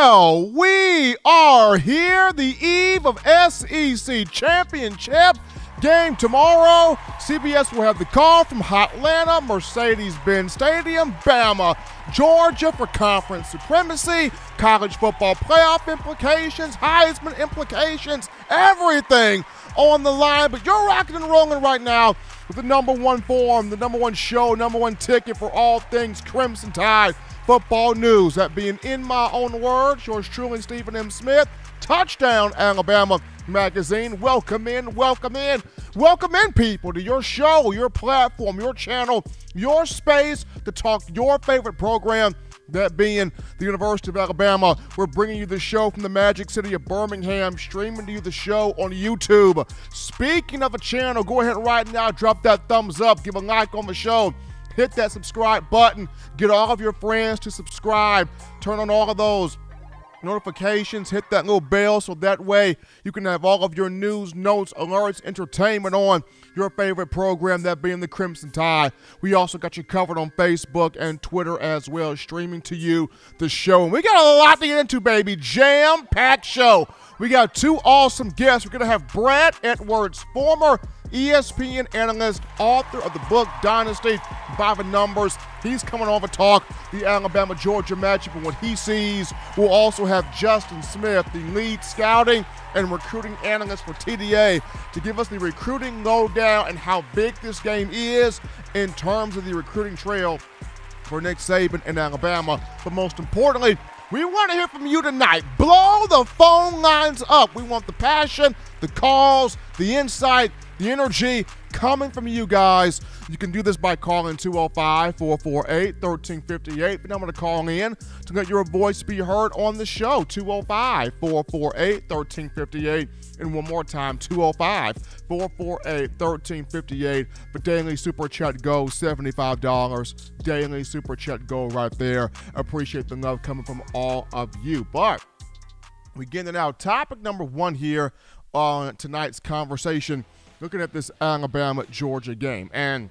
Well, we are here, the eve of SEC Championship game tomorrow. CBS will have the call from Atlanta, Mercedes-Benz Stadium, Bama, Georgia for conference supremacy, college football playoff implications, Heisman implications, everything on the line. But you're rocking and rolling right now with the number one forum, the number one show, number one ticket for all things Crimson Tide football news. That being, in my own words, yours truly, Stephen M. Smith, Touchdown Alabama Magazine. Welcome in, people, to your show, your platform, your channel, your space to talk your favorite program, that being the University of Alabama. We're bringing you the show from the magic city of Birmingham, streaming to you the show on YouTube. Speaking of a channel, go ahead right now, drop that thumbs up, give a like on the show, hit that subscribe button, get all of your friends to subscribe, turn on all of those notifications, hit that little bell so that way you can have all of your news, notes, alerts, entertainment on your favorite program, that being the Crimson Tide. We also got you covered on Facebook and Twitter as well, streaming to you the show. And we got a lot to get into, baby. Jam-packed show. We got two awesome guests. We're going to have Brad Edwards, former ESPN analyst, author of the book Dynasty by the Numbers. He's coming on to talk the Alabama-Georgia matchup and what he sees. We'll also have Justin Smith, the lead scouting and recruiting analyst for TDA, to give us the recruiting lowdown and how big this game is in terms of the recruiting trail for Nick Saban in Alabama. But most importantly, we want to hear from you tonight. Blow the phone lines up. We want the passion, the calls, the insight, the energy coming from you guys. You can do this by calling 205-448-1358. The number to call in to let your voice be heard on the show, 205-448-1358. And one more time, 205-448-1358. The daily super chat go, $75. Daily super chat go right there. Appreciate the love coming from all of you. But we get into now topic number one here on tonight's conversation, looking at this Alabama-Georgia game. And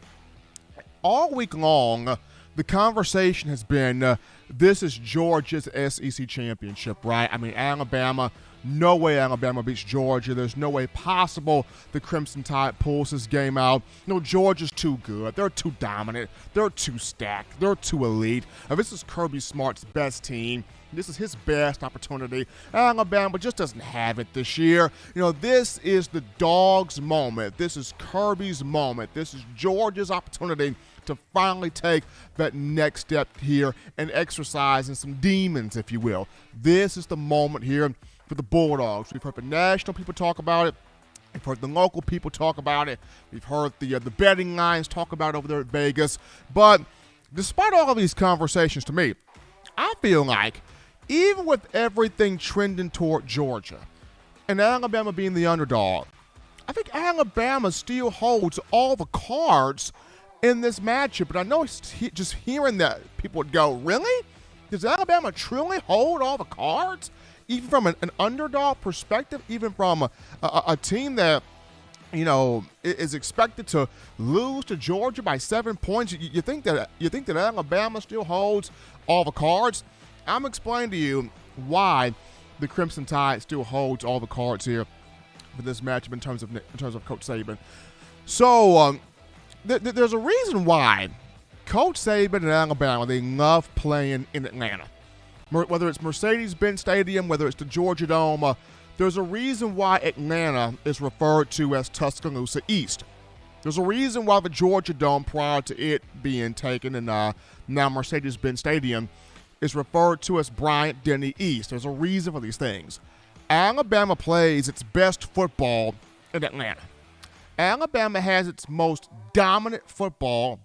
all week long, the conversation has been, this is Georgia's SEC championship, right? I mean, Alabama, no way Alabama beats Georgia. There's no way possible the Crimson Tide pulls this game out. No, Georgia's too good. They're too dominant. They're too stacked. They're too elite. This is Kirby Smart's best team. This is his best opportunity. Alabama just doesn't have it this year. You know, this is the dog's moment. This is Kirby's moment. This is Georgia's opportunity to finally take that next step here and exercising some demons, if you will. This is the moment here for the Bulldogs. We've heard the national people talk about it. We've heard the local people talk about it. We've heard the betting lines talk about it over there at Vegas. But despite all of these conversations, to me, I feel like even with everything trending toward Georgia and Alabama being the underdog, I think Alabama still holds all the cards in this matchup. And I know just hearing that, people would go, really? Does Alabama truly hold all the cards? Even from an underdog perspective, even from a team that, you know, is expected to lose to Georgia by 7 points, you think that Alabama still holds all the cards? I'm explaining to you why the Crimson Tide still holds all the cards here for this matchup in terms of Coach Saban. So there's a reason why Coach Saban and Alabama, they love playing in Atlanta. Whether it's Mercedes-Benz Stadium, whether it's the Georgia Dome, there's a reason why Atlanta is referred to as Tuscaloosa East. There's a reason why the Georgia Dome, prior to it being taken, and now Mercedes-Benz Stadium, is referred to as Bryant-Denny East. There's a reason for these things. Alabama plays its best football in Atlanta. Alabama has its most dominant football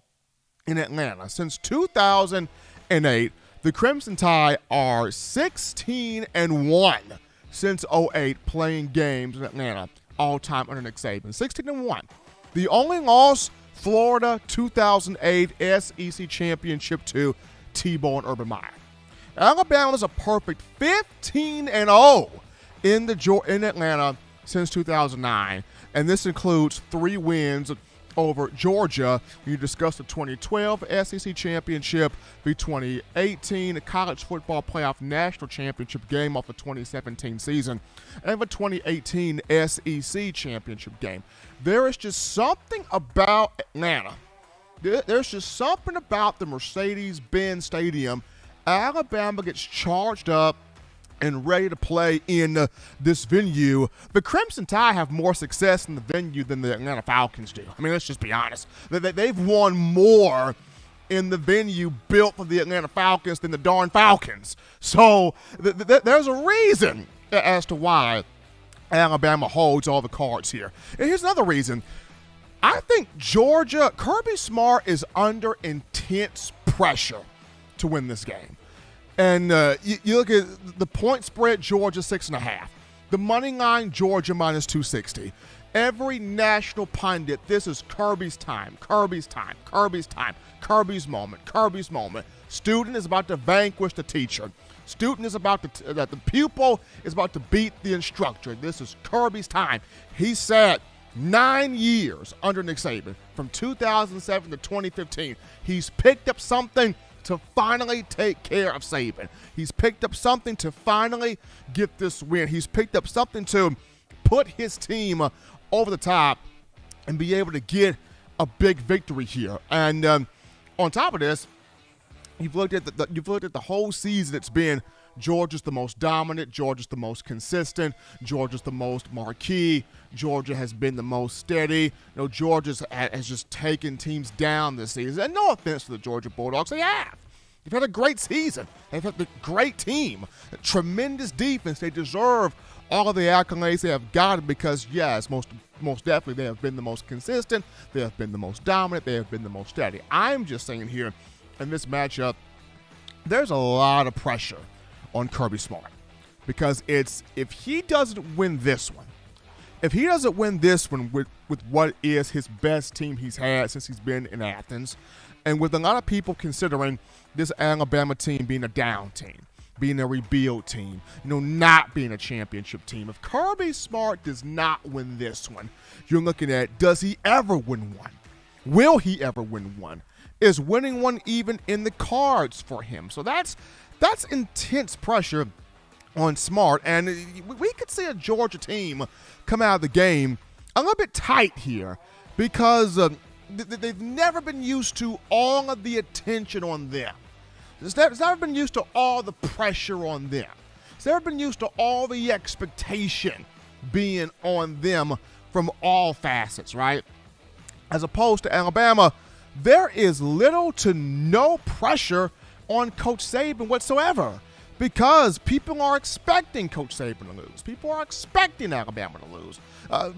in Atlanta. Since 2008, the Crimson Tide are 16-1 since 2008 playing games in Atlanta, all time under Nick Saban. 16-1. The only loss, Florida 2008 SEC Championship to Tebow and Urban Meyer. Alabama's a perfect 15-0 in Atlanta since 2009, and this includes 3 wins over Georgia. You discuss the 2012 SEC Championship, the 2018 College Football Playoff National Championship game off the 2017 season, and the 2018 SEC Championship game. There is just something about Atlanta. There's just something about the Mercedes-Benz Stadium. Alabama gets charged up and ready to play in this venue. The Crimson Tide have more success in the venue than the Atlanta Falcons do. I mean, let's just be honest. They've won more in the venue built for the Atlanta Falcons than the darn Falcons. So there's a reason as to why Alabama holds all the cards here. And here's another reason. I think Georgia, Kirby Smart is under intense pressure to win this game. And you look at the point spread, Georgia 6.5. The money line, Georgia minus 260. Every national pundit, this is Kirby's time, Kirby's time, Kirby's time, Kirby's moment, Kirby's moment. Student is about to vanquish the teacher. Student is about to, the pupil is about to beat the instructor. This is Kirby's time. He sat 9 years under Nick Saban, from 2007 to 2015. He's picked up something to finally take care of Saban. He's picked up something to finally get this win. He's picked up something to put his team over the top and be able to get a big victory here. And on top of this, you've looked at the whole season. It's been Georgia's the most dominant. Georgia's the most consistent. Georgia's the most marquee. Georgia has been the most steady. Georgia has just taken teams down this season. And no offense to the Georgia Bulldogs, they have. They've had a great season. They've had a great team, a tremendous defense. They deserve all of the accolades they have gotten because, yes, most definitely they have been the most consistent. They have been the most dominant. They have been the most steady. I'm just saying here in this matchup, there's a lot of pressure on Kirby Smart because if he doesn't win this one, with what is his best team he's had since he's been in Athens, and with a lot of people considering this Alabama team being a down team, being a rebuild team, not being a championship team, if Kirby Smart does not win this one, you're looking at, does he ever win one? Will he ever win one? Is winning one even in the cards for him? So that's intense pressure on Smart, and we could see a Georgia team come out of the game a little bit tight here because they've never been used to all of the attention on them. It's never been used to all the pressure on them. It's never been used to all the expectation being on them from all facets, right? As opposed to Alabama, there is little to no pressure on Coach Saban whatsoever because people are expecting Coach Saban to lose. People are expecting Alabama to lose.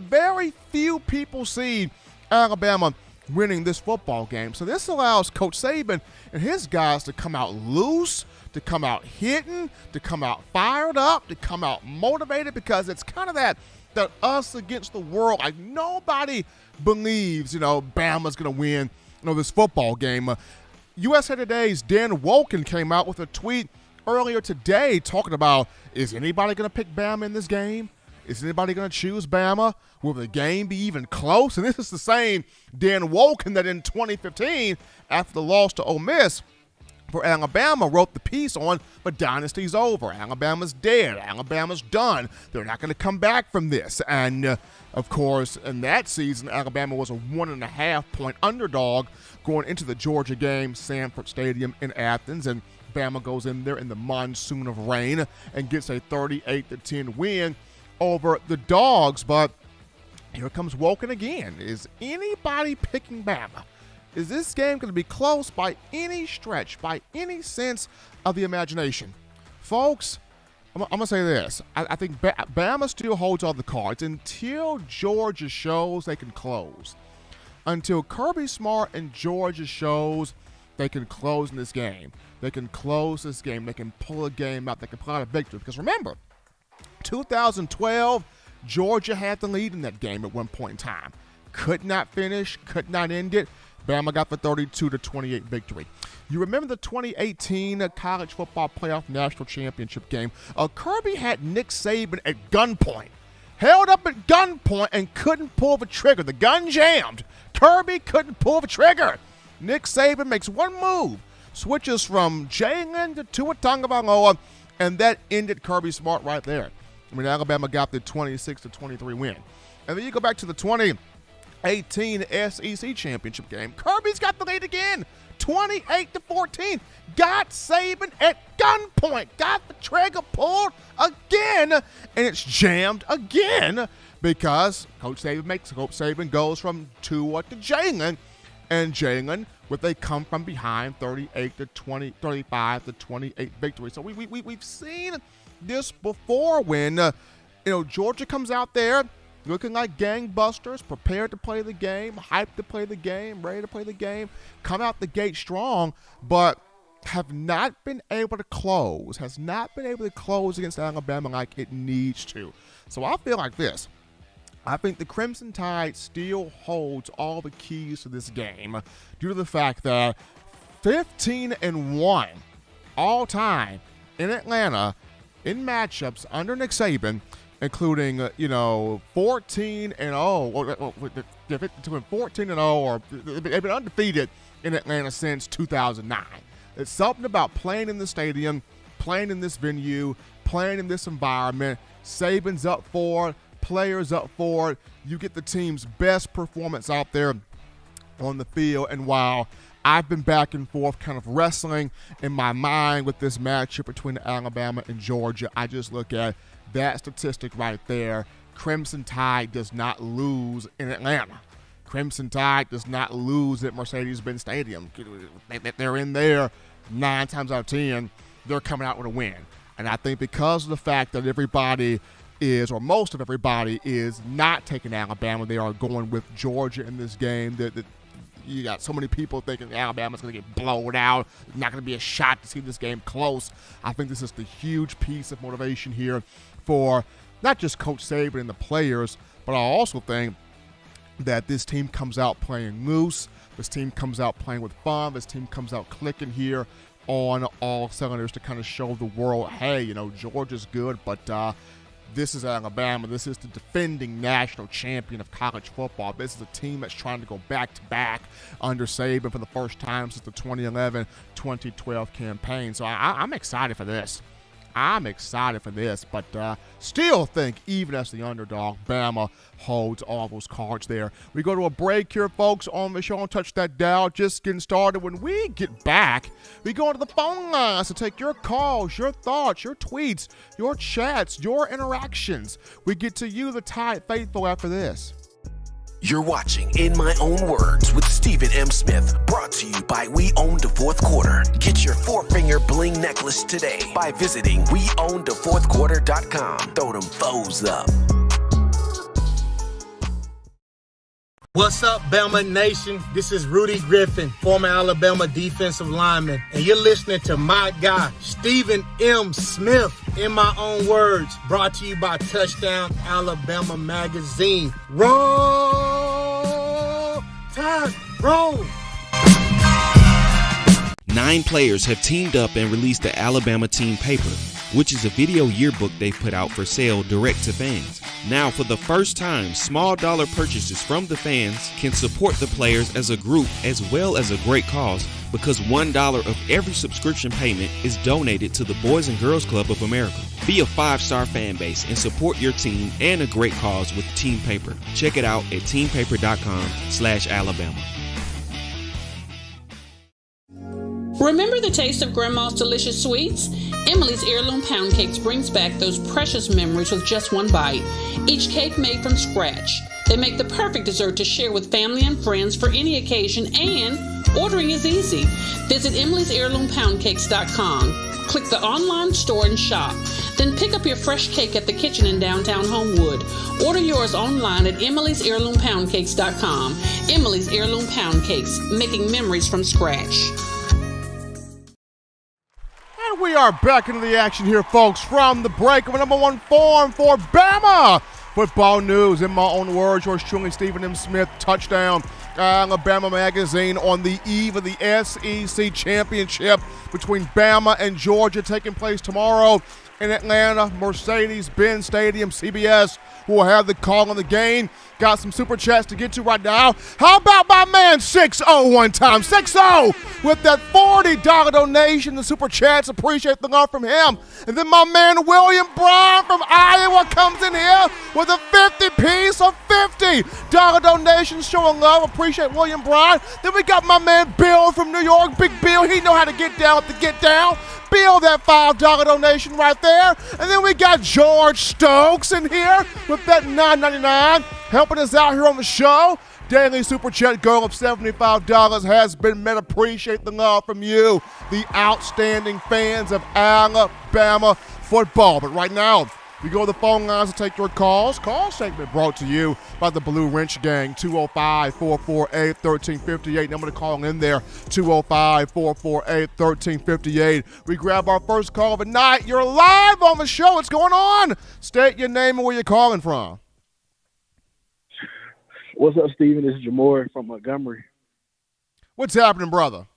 Very few people see Alabama winning this football game. So this allows Coach Saban and his guys to come out loose, to come out hitting, to come out fired up, to come out motivated because it's kind of that us against the world. Like nobody believes, Bama's going to win, this football game. USA Today's Dan Wolken came out with a tweet earlier today talking about, is anybody going to pick Bama in this game? Is anybody going to choose Bama? Will the game be even close? And this is the same Dan Wolken that in 2015, after the loss to Ole Miss for Alabama, wrote the piece on the dynasty's over. Alabama's dead. Alabama's done. They're not going to come back from this. And, of course, in that season, Alabama was a 1.5-point underdog going into the Georgia game, Sanford Stadium in Athens. And Bama goes in there in the monsoon of rain and gets a 38-10 win over the Dogs. But here comes Wolken again. Is anybody picking Bama? Is this game going to be close by any stretch, by any sense of the imagination? Folks, I'm going to say this. I think Bama still holds all the cards until Georgia shows they can close. Until Kirby Smart and Georgia shows they can close in this game. They can close this game. They can pull a game out. They can pull out a victory. Because remember, 2012, Georgia had the lead in that game at one point in time. Could not finish, could not end it. Bama got the 32-28 victory. You remember the 2018 College Football Playoff National Championship game? Kirby had Nick Saban at gunpoint, held up at gunpoint, and couldn't pull the trigger. The gun jammed. Kirby couldn't pull the trigger. Nick Saban makes one move, switches from Jalen to Tua Tagovailoa, and that ended Kirby Smart right there. I mean, Alabama got the 26-23 win. And then you go back to the 2018 SEC championship game. Kirby's got the lead again, 28-14. Got Saban at gunpoint, got the trigger pulled again, and it's jammed again because Coach Saban goes from Tua to Jalen, and Jalen with a come from behind 35-28 victory. So we've seen this before when Georgia comes out there looking like gangbusters, prepared to play the game, hyped to play the game, ready to play the game, come out the gate strong, but have not been able to close, against Alabama like it needs to. So I feel like this. I think the Crimson Tide still holds all the keys to this game due to the fact that 15-1 all time in Atlanta in matchups under Nick Saban, including 14-0, between 14-0, or they've been undefeated in Atlanta since 2009. It's something about playing in the stadium, playing in this venue, playing in this environment. Saban's up for it, players up for it. You get the team's best performance out there on the field. And while I've been back and forth kind of wrestling in my mind with this matchup between Alabama and Georgia, I just look at that statistic right there. Crimson Tide does not lose in Atlanta. Crimson Tide does not lose at Mercedes-Benz Stadium. They're in there 9 times out of 10. They're coming out with a win. And I think because of the fact that everybody is, or most of everybody is not taking Alabama, they are going with Georgia in this game. That you got so many people thinking Alabama's going to get blown out. Not going to be a shot to see this game close. I think this is the huge piece of motivation here for not just Coach Saban and the players, but I also think that this team comes out playing loose. This team comes out playing with fun. This team comes out clicking here on all cylinders to kind of show the world, hey, Georgia's good, but this is Alabama. This is the defending national champion of college football. This is a team that's trying to go back-to-back under Saban for the first time since the 2011-2012 campaign. So I'm excited for this. But still think, even as the underdog, Bama holds all those cards there. We go to a break here, folks, on the show. Touch that dial. Just getting started. When we get back, we go into the phone lines to take your calls, your thoughts, your tweets, your chats, your interactions. We get to you, the Tide faithful, after this. You're watching In My Own Words with Stephen M. Smith, brought to you by We Own the Fourth Quarter. Get your 4-finger bling necklace today by visiting weownthefourthquarter.com. Throw them foes up. What's up, Bama Nation? This is Rudy Griffin, former Alabama defensive lineman, and you're listening to my guy, Stephen M. Smith, In My Own Words, brought to you by Touchdown Alabama Magazine. Roll Tide, roll! 9 players have teamed up and released the Alabama Team Paper, which is a video yearbook they put out for sale direct to fans. Now, for the first time, small dollar purchases from the fans can support the players as a group as well as a great cause, because $1 of every subscription payment is donated to the Boys and Girls Club of America. Be a 5-star fan base and support your team and a great cause with Team Paper. Check it out at teampaper.com/Alabama. Remember the taste of Grandma's delicious sweets? Emily's Heirloom Pound Cakes brings back those precious memories with just one bite. Each cake made from scratch. They make the perfect dessert to share with family and friends for any occasion, and ordering is easy. Visit emily'sheirloompoundcakes.com. Click the online store and shop. Then pick up your fresh cake at the kitchen in downtown Homewood. Order yours online at emily'sheirloompoundcakes.com. Emily's Heirloom Pound Cakes, making memories from scratch. We are back into the action here, folks, from the break of a #1 form for Bama football news. In my own words, yours truly, Stephen M. Smith, Touchdown Alabama Magazine, on the eve of the SEC championship between Bama and Georgia taking place tomorrow in Atlanta, Mercedes-Benz Stadium, CBS will have the call on the game. Got some super chats to get to right now. How about my man 6-0 one time? 6-0 with that $40 donation. The super chats, appreciate the love from him. And then my man William Brown from Iowa comes in here with a 50-piece of $50 donation, showing love. Appreciate William Brown. Then we got my man Bill from New York. Big Bill, he know how to get down with the get down. Bill, that $5 donation right there. And then we got George Stokes in here with that $9.99 helping us out here on the show. Daily Super Chat goal of $75 has been met. Appreciate the love from you, the outstanding fans of Alabama football. But right now, we go to the phone lines to take your calls. Call segment brought to you by the Blue Wrench Gang, 205-448-1358. Number to call in there, 205-448-1358. We grab our first call of the night. You're live on the show. What's going on? State your name and where you're calling from. What's up, Steven? This is Jamore from Montgomery. What's happening, brother?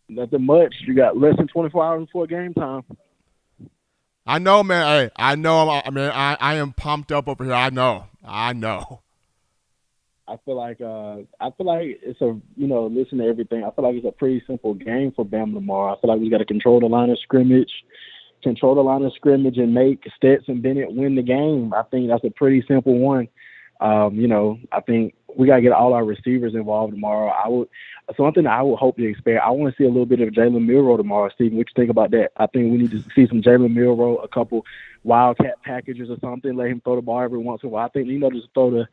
Nothing much. You got less than 24 hours before game time. I know, man. Hey, I know. I am pumped up over here. I know. I feel like it's a, listen to everything. I feel like it's a pretty simple game for Bama tomorrow. I feel like we got to control the line of scrimmage and make Stetson Bennett win the game. I think that's a pretty simple one. I think we got to get all our receivers involved tomorrow. Something I would hope to expect. I want to see a little bit of Jalen Milroe tomorrow. Steven, what you think about that? I think we need to see some Jalen Milroe, a couple wildcat packages or something. Let him throw the ball every once in a while. I think just throw the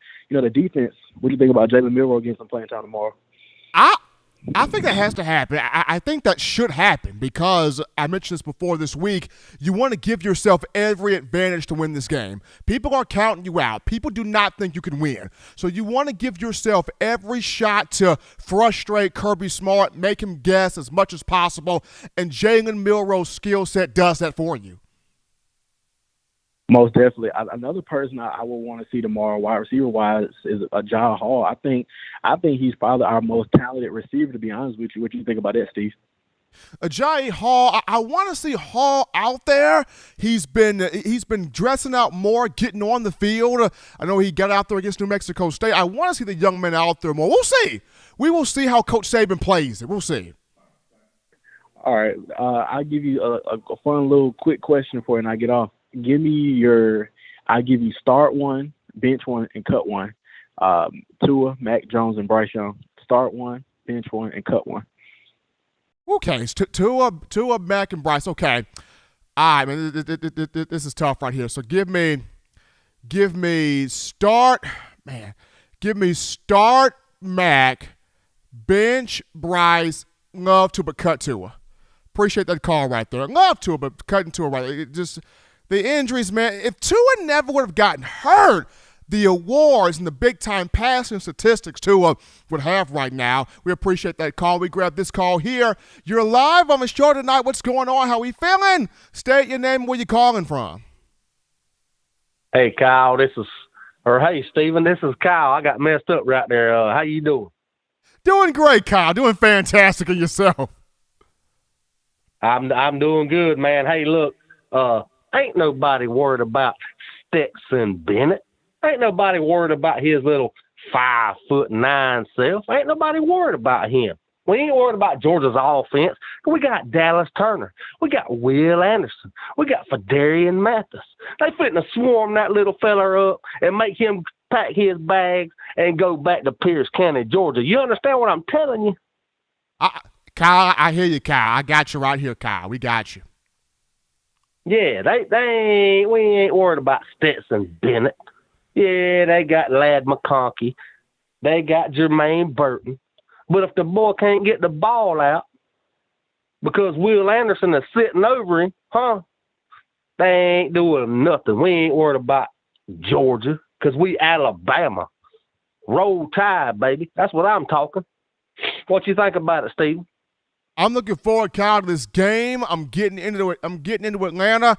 defense. What do you think about Jalen Milroe getting some playing time tomorrow? I think that has to happen. I think that should happen because I mentioned this before this week. You want to give yourself every advantage to win this game. People are counting you out. People do not think you can win. So you want to give yourself every shot to frustrate Kirby Smart, make him guess as much as possible, and Jalen Milroe's skill set does that for you. Most definitely. Another person I would want to see tomorrow, wide receiver-wise, is Jai Hall. I think he's probably our most talented receiver, to be honest with you. What do you think about that, Steve? Ajayi Hall, I want to see Hall out there. He's been dressing out more, getting on the field. I know he got out there against New Mexico State. I want to see the young men out there more. We'll see. We will see how Coach Saban plays it. We'll see. All right. I'll give you a fun little quick question for you, and I get off. I'll give you start one, bench one, and cut one. Tua, Mac Jones, and Bryce Young. Start one, bench one, and cut one. Okay, Tua, Mac, and Bryce. Okay. All right, man, this is tough right here. So give me start Mac, bench Bryce, love Tua, but cut Tua. Appreciate that call right there. Love Tua, but cutting Tua right there. It just the injuries, man. If Tua never would have gotten hurt, the awards and the big-time passing statistics Tua would have right now. We appreciate that call. We grab this call here. You're live on the show tonight. What's going on? How we feeling? State your name and where you calling from. Hey, Kyle, hey, Steven, this is Kyle. I got messed up right there. How you doing? Doing great, Kyle. Doing fantastic in yourself. I'm doing good, man. Hey, look, ain't nobody worried about Stetson Bennett. Ain't nobody worried about his little 5'9" self. Ain't nobody worried about him. We ain't worried about Georgia's offense. We got Dallas Turner. We got Will Anderson. We got Fedarian Mathis. They fitting to swarm that little fella up and make him pack his bags and go back to Pierce County, Georgia. You understand what I'm telling you? Kyle, I hear you, Kyle. I got you right here, Kyle. We got you. Yeah, we ain't worried about Stetson Bennett. Yeah, they got Ladd McConkey. They got Jermaine Burton. But if the boy can't get the ball out because Will Anderson is sitting over him, they ain't doing nothing. We ain't worried about Georgia because we Alabama. Roll Tide, baby. That's what I'm talking. What you think about it, Steve? I'm looking forward, Kyle, to this game. I'm getting into it. I'm getting into Atlanta.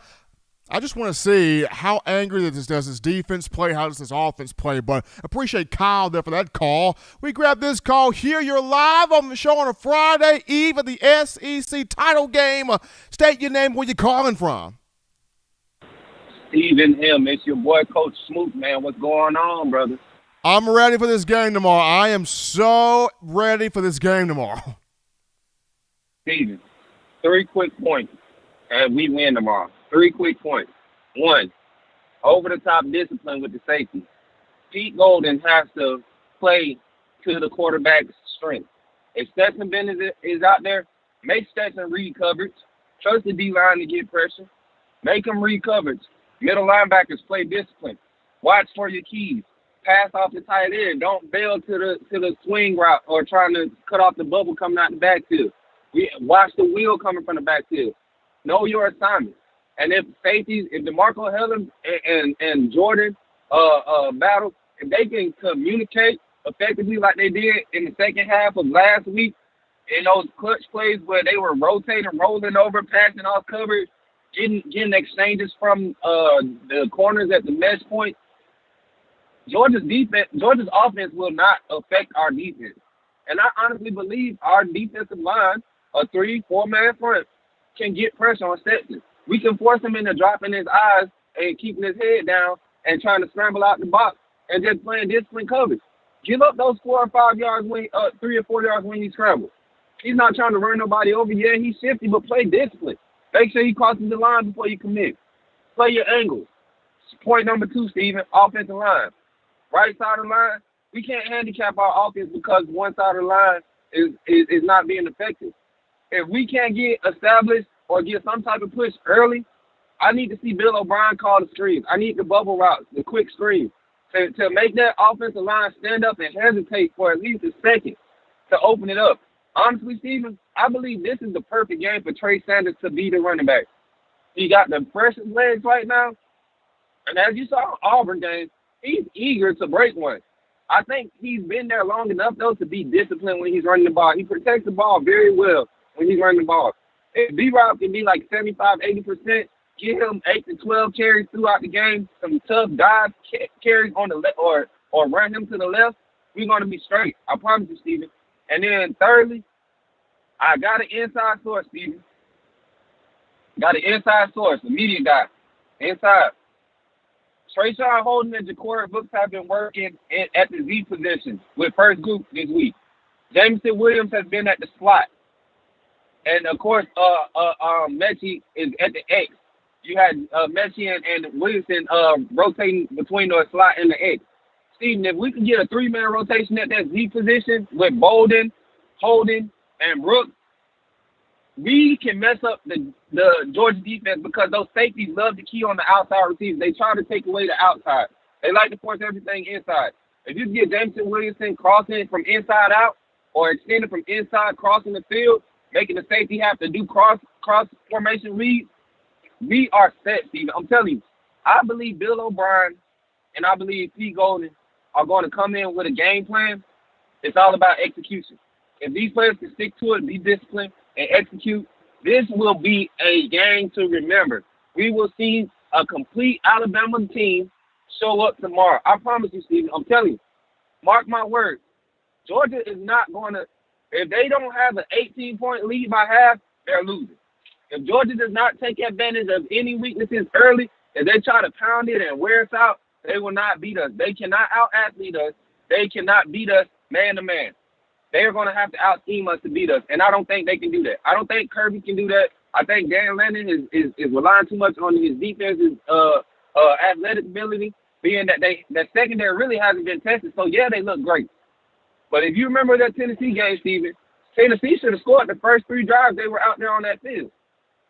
I just want to see how angry does this defense play, how does this offense play, but appreciate Kyle there for that call. We grab this call here. You're live on the show on a Friday eve of the SEC title game. State your name, where you calling from. Stephen M. It's your boy, Coach Smoot, man. What's going on, brother? I'm ready for this game tomorrow. I am so ready for this game tomorrow. Stephen, 3 quick points, and we win tomorrow. 3 quick points. 1, over-the-top discipline with the safety. Pete Golden has to play to the quarterback's strength. If Stetson Bennett is out there, make Stetson read coverage. Trust the D-line to get pressure. Make them read coverage. Middle linebackers play discipline. Watch for your keys. Pass off the tight end. Don't bail to the swing route or trying to cut off the bubble coming out the backfield. Watch the wheel coming from the backfield. Know your assignment. And if safeties, if DeMarco Helen and Jordan battle, if they can communicate effectively like they did in the second half of last week, in those clutch plays where they were rotating, rolling over, passing off coverage, getting exchanges from the corners at the mesh point, Georgia's offense will not affect our defense. And I honestly believe our defensive line, a 3-4-man front, can get pressure on Stetson. We can force him into dropping his eyes and keeping his head down and trying to scramble out the box and just playing discipline coverage. Give up those 4 or 5 yards, 3 or 4 yards when he scrambles. He's not trying to run nobody over. Yeah, he's shifty, but play discipline. Make sure he crosses the line before you commit. Play your angles. Point number 2, Steven, offensive line. Right side of the line, we can't handicap our offense because one side of the line is not being effective. If we can't get established or get some type of push early, I need to see Bill O'Brien call the screens. I need the bubble routes, the quick screens, to make that offensive line stand up and hesitate for at least a second to open it up. Honestly, Steven, I believe this is the perfect game for Trey Sanders to be the running back. He got the freshest legs right now, and as you saw in Auburn game, he's eager to break one. I think he's been there long enough, though, to be disciplined when he's running the ball. He protects the ball very well when he's running the ball. If B-Rob can be like 75, 80%, give him 8 to 12 carries throughout the game, some tough dive carries on the left or run him to the left, we're going to be straight. I promise you, Steven. And then thirdly, I got an inside source, Steven. Got an inside source, a media guy, inside. Trayshawn Holden and Ja'Cory Brooks have been working at the Z position with first group this week. Jameson Williams has been at the slot. And, of course, Mechie is at the X. You had Mechie and Williamson rotating between the slot and the X. Steven, if we could get a 3-man rotation at that Z position with Bolden, Holden, and Brooks, we can mess up the Georgia defense because those safeties love to key on the outside receivers. They try to take away the outside. They like to force everything inside. If you get Jameson Williamson crossing from inside out or extending from inside crossing the field, making the safety have to do cross formation reads, we are set, Steven. I'm telling you, I believe Bill O'Brien and I believe Pete Golden are going to come in with a game plan. It's all about execution. If these players can stick to it, be disciplined, and execute, this will be a game to remember. We will see a complete Alabama team show up tomorrow. I promise you, Steven. I'm telling you. Mark my words. Georgia is not going to – if they don't have an 18-point lead by half, they're losing. If Georgia does not take advantage of any weaknesses early, if they try to pound it and wear us out, they will not beat us. They cannot out-athlete us. They cannot beat us man-to-man. They're going to have to out-scheme us to beat us, and I don't think they can do that. I don't think Kirby can do that. I think Dan Lannon is relying too much on his defense's athletic ability, being that that secondary really hasn't been tested. So, yeah, they look great. But if you remember that Tennessee game, Steven, Tennessee should have scored the first 3 drives they were out there on that field.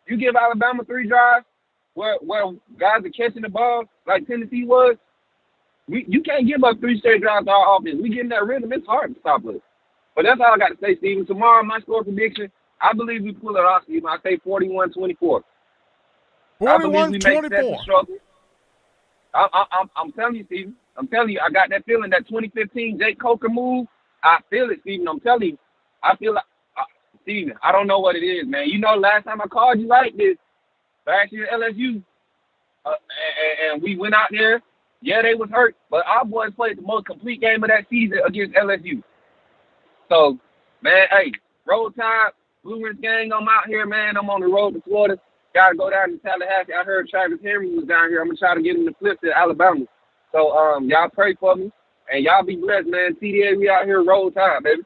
You give Alabama 3 drives where guys are catching the ball like Tennessee was, you can't give up 3 straight drives to our offense. We get in that rhythm, it's hard to stop us. But that's all I got to say, Steven. Tomorrow, my score prediction, I believe we pull it off, Steven. I say 41-24. 41-24. I'm telling you, Steven. I'm telling you, I got that feeling, that 2015 Jake Coker move. I feel it, Steven. I'm telling you. I feel like, Steven, I don't know what it is, man. You know, last time I called you like this, last year at LSU, and we went out there. Yeah, they was hurt, but our boys played the most complete game of that season against LSU. So, man, hey, roll tide, Blue Ridge gang, I'm out here, man. I'm on the road to Florida. Got to go down to Tallahassee. I heard Travis Henry was down here. I'm going to try to get him to flip to Alabama. So, y'all pray for me. And y'all be blessed, man. TDA, we out here, roll tide, baby.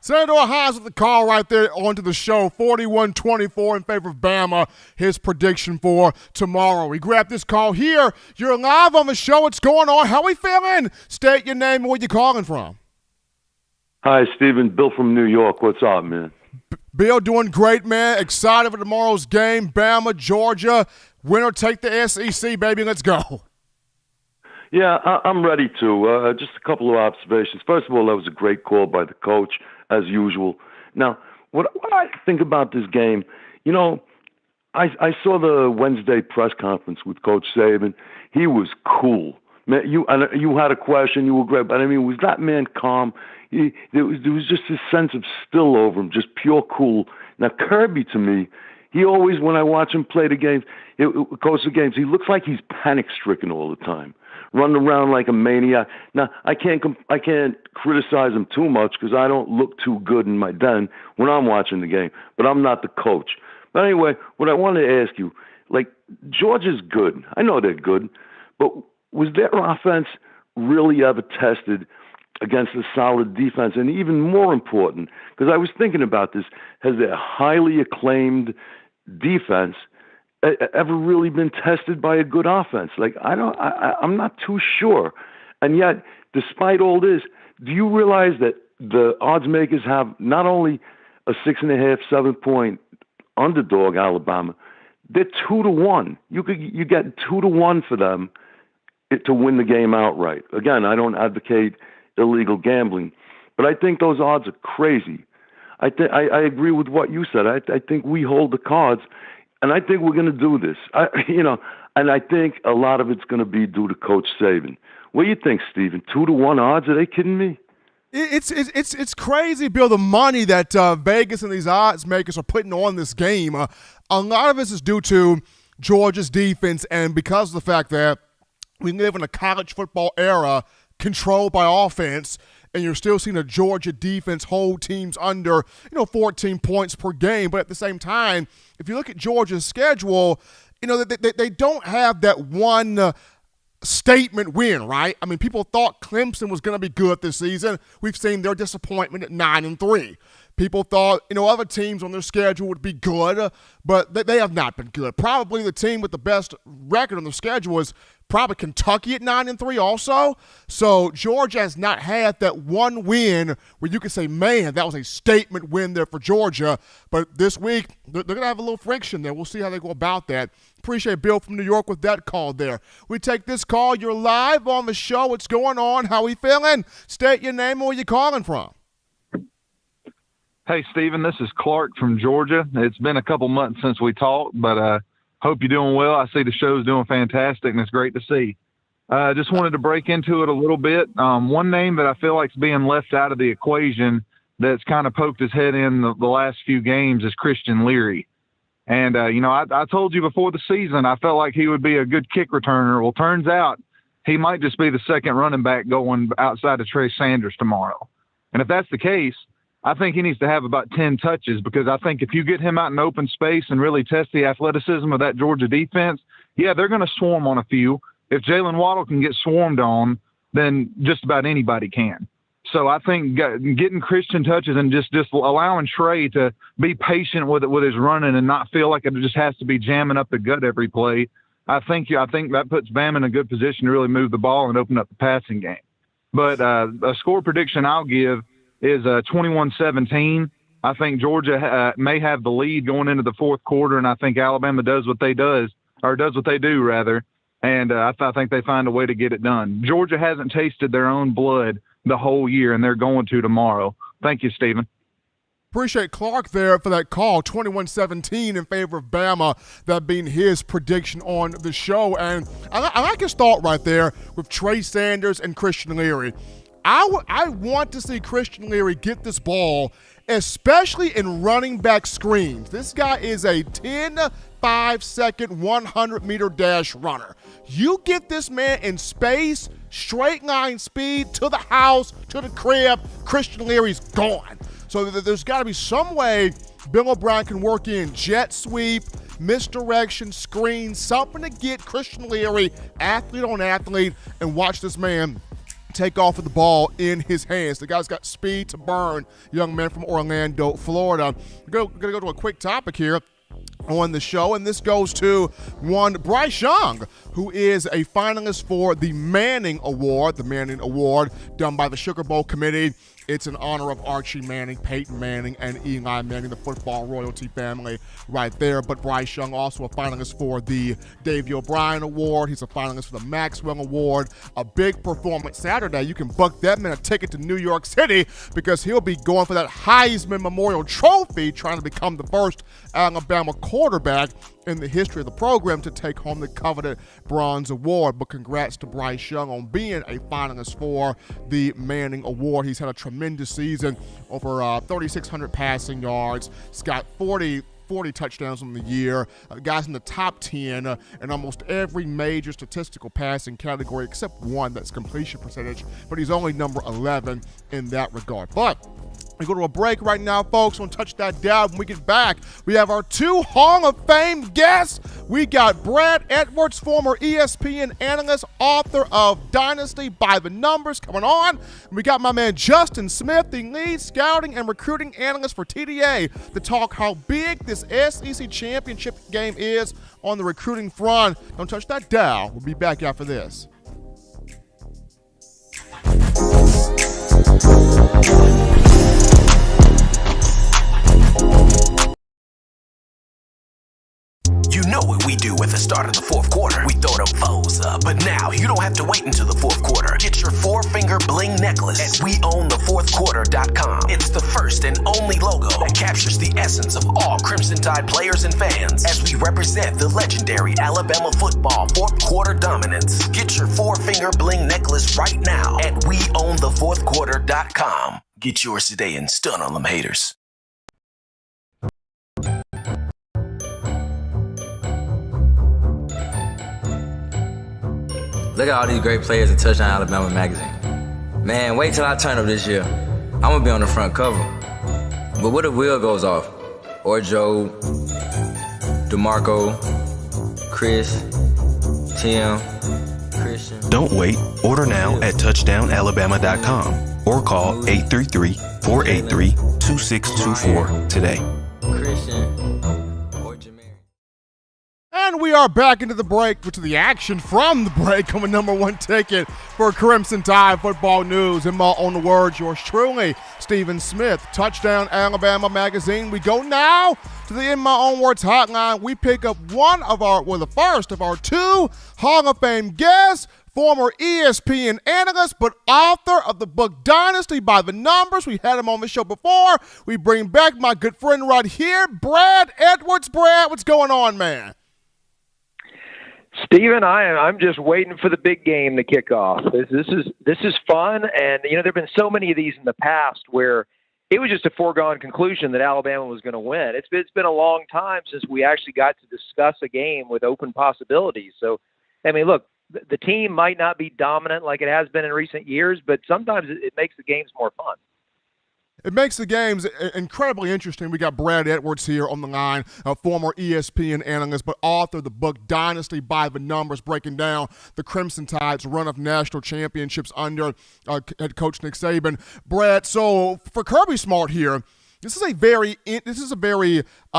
Senator Hines with the call right there onto the show. 41-24 in favor of Bama. His prediction for tomorrow. We grab this call here. You're live on the show. What's going on? How we feeling? State your name and where you calling from. Hi, Stephen. Bill from New York. What's up, man? Bill, doing great, man. Excited for tomorrow's game. Bama, Georgia. Winner take the SEC, baby. Let's go. Yeah, I'm ready to. Just a couple of observations. First of all, that was a great call by the coach, as usual. Now, what I think about this game, you know, I saw the Wednesday press conference with Coach Saban. He was cool. Man, you had a question. You were great. But, I mean, was that man calm? There was just this sense of still over him, just pure cool. Now, Kirby, to me, he always, when I watch him play the games, coach the games, he looks like he's panic-stricken all the time, running around like a maniac. Now, I can't criticize him too much because I don't look too good in my den when I'm watching the game, but I'm not the coach. But anyway, what I wanted to ask you, like, Georgia's good. I know they're good, but was their offense really ever tested against a solid defense? And even more important, because I was thinking about this, has their highly acclaimed defense ever really been tested by a good offense? Like, I'm not too sure. And yet, despite all this, do you realize that the odds makers have not only a 6.5, 7-point underdog, Alabama, they're 2-1. You get 2-1 for them to win the game outright. Again, I don't advocate illegal gambling, but I think those odds are crazy. I agree with what you said. I think we hold the cards, and I think we're going to do this. And I think a lot of it's going to be due to Coach Saban. What do you think, Steven? 2-1 odds? Are they kidding me? It's crazy, Bill, the money that Vegas and these odds makers are putting on this game. A lot of this is due to Georgia's defense, and because of the fact that we live in a college football era controlled by offense, and you're still seeing a Georgia defense hold teams under, 14 points per game. But at the same time, if you look at Georgia's schedule, they don't have that one statement win, right? I mean, people thought Clemson was going to be good this season. We've seen their disappointment at 9-3. People thought, other teams on their schedule would be good, but they have not been good. Probably the team with the best record on the schedule is probably Kentucky at 9-3 also. So Georgia has not had that one win where you can say, man, that was a statement win there for Georgia. But this week, they're going to have a little friction there. We'll see how they go about that. Appreciate Bill from New York with that call there. We take this call. You're live on the show. What's going on? How we feeling? State your name and where you calling from. Hey, Stephen, this is Clark from Georgia. It's been a couple months since we talked, but hope you're doing well. I see the show's doing fantastic, and it's great to see. Just wanted to break into it a little bit. One name that I feel like is being left out of the equation that's kind of poked his head in the last few games is Christian Leary. And, I told you before the season I felt like he would be a good kick returner. Well, turns out he might just be the second running back going outside of Trey Sanders tomorrow. And if that's the case, I think he needs to have about 10 touches, because I think if you get him out in open space and really test the athleticism of that Georgia defense, yeah, they're going to swarm on a few. If Jalen Waddle can get swarmed on, then just about anybody can. So I think getting Christian touches and just allowing Trey to be patient with his running and not feel like it just has to be jamming up the gut every play, I think that puts Bama in a good position to really move the ball and open up the passing game. But a score prediction I'll give is 21-17. I think Georgia may have the lead going into the fourth quarter, and I think Alabama does what they do, and I think they find a way to get it done. Georgia hasn't tasted their own blood the whole year, and they're going to tomorrow. Thank you, Stephen. Appreciate Clark there for that call. 21-17 in favor of Bama, that being his prediction on the show. And I like his thought right there with Trey Sanders and Christian Leary. I want to see Christian Leary get this ball, especially in running back screens. This guy is a 10-5 5-second 100-meter dash runner. You get this man in space, straight line speed to the house, to the crib, Christian Leary's gone. So there's got to be some way Bill O'Brien can work in jet sweep, misdirection, screen, something to get Christian Leary athlete on athlete and watch this man take off with the ball in his hands. The guy's got speed to burn. Young man from Orlando, Florida. We're going to go to a quick topic here on the show, and this goes to one Bryce Young, who is a finalist for the Manning Award done by the Sugar Bowl Committee. It's in honor of Archie Manning, Peyton Manning, and Eli Manning, the football royalty family right there. But Bryce Young also a finalist for the Davey O'Brien Award. He's a finalist for the Maxwell Award. A big performance Saturday. You can book that man a ticket to New York City because he'll be going for that Heisman Memorial Trophy, trying to become the first Alabama quarterback in the history of the program to take home the coveted Bronze Award. But congrats to Bryce Young on being a finalist for the Manning Award. He's had a tremendous season, over 3,600 passing yards. He's got 40 touchdowns on the year. Guys in the top 10 in almost every major statistical passing category except one, that's completion percentage. But he's only number 11 in that regard. But we go to a break right now, folks. Don't touch that dial. When we get back, we have our 2 Hall of Fame guests. We got Brad Edwards, former ESPN analyst, author of Dynasty by the Numbers, coming on. And we got my man Justin Smith, the lead scouting and recruiting analyst for TDA, to talk how big this SEC championship game is on the recruiting front. Don't touch that dial. We'll be back after this. You know what we do at the start of the fourth quarter. We throw them foes up. But now you don't have to wait until the fourth quarter. Get your 4-finger bling necklace at weownthefourthquarter.com. It's the first and only logo that captures the essence of all Crimson Tide players and fans as we represent the legendary Alabama football fourth quarter dominance. Get your 4-finger bling necklace right now at weownthefourthquarter.com. Get yours today and stun on them haters. Look at all these great players at Touchdown Alabama magazine. Man, wait till I turn up this year. I'm gonna be on the front cover. But what if Will goes off? Or Joe, DeMarco, Chris, Tim, Christian. Don't wait. Order now at touchdownalabama.com or call 833-483-2624 today. Christian. And we are back into the break, to the action from the break on the number 1 ticket for Crimson Tide football news. In my own words, yours truly, Stephen Smith, Touchdown Alabama magazine. We go now to the In My Own Words hotline. We pick up the first of our 2 Hall of Fame guests, former ESPN analyst, but author of the book Dynasty by the Numbers. We had him on the show before. We bring back my good friend right here, Brad Edwards. Brad, what's going on, man? Steven, I'm just waiting for the big game to kick off. This is fun, and there've been so many of these in the past where it was just a foregone conclusion that Alabama was going to win. It's been a long time since we actually got to discuss a game with open possibilities. So, I mean, look, the team might not be dominant like it has been in recent years, but sometimes it makes the games more fun. It makes the games incredibly interesting. We got Brad Edwards here on the line, a former ESPN analyst, but author of the book Dynasty by the Numbers, breaking down the Crimson Tide's run of national championships under head coach Nick Saban. Brad, so for Kirby Smart here, this is a very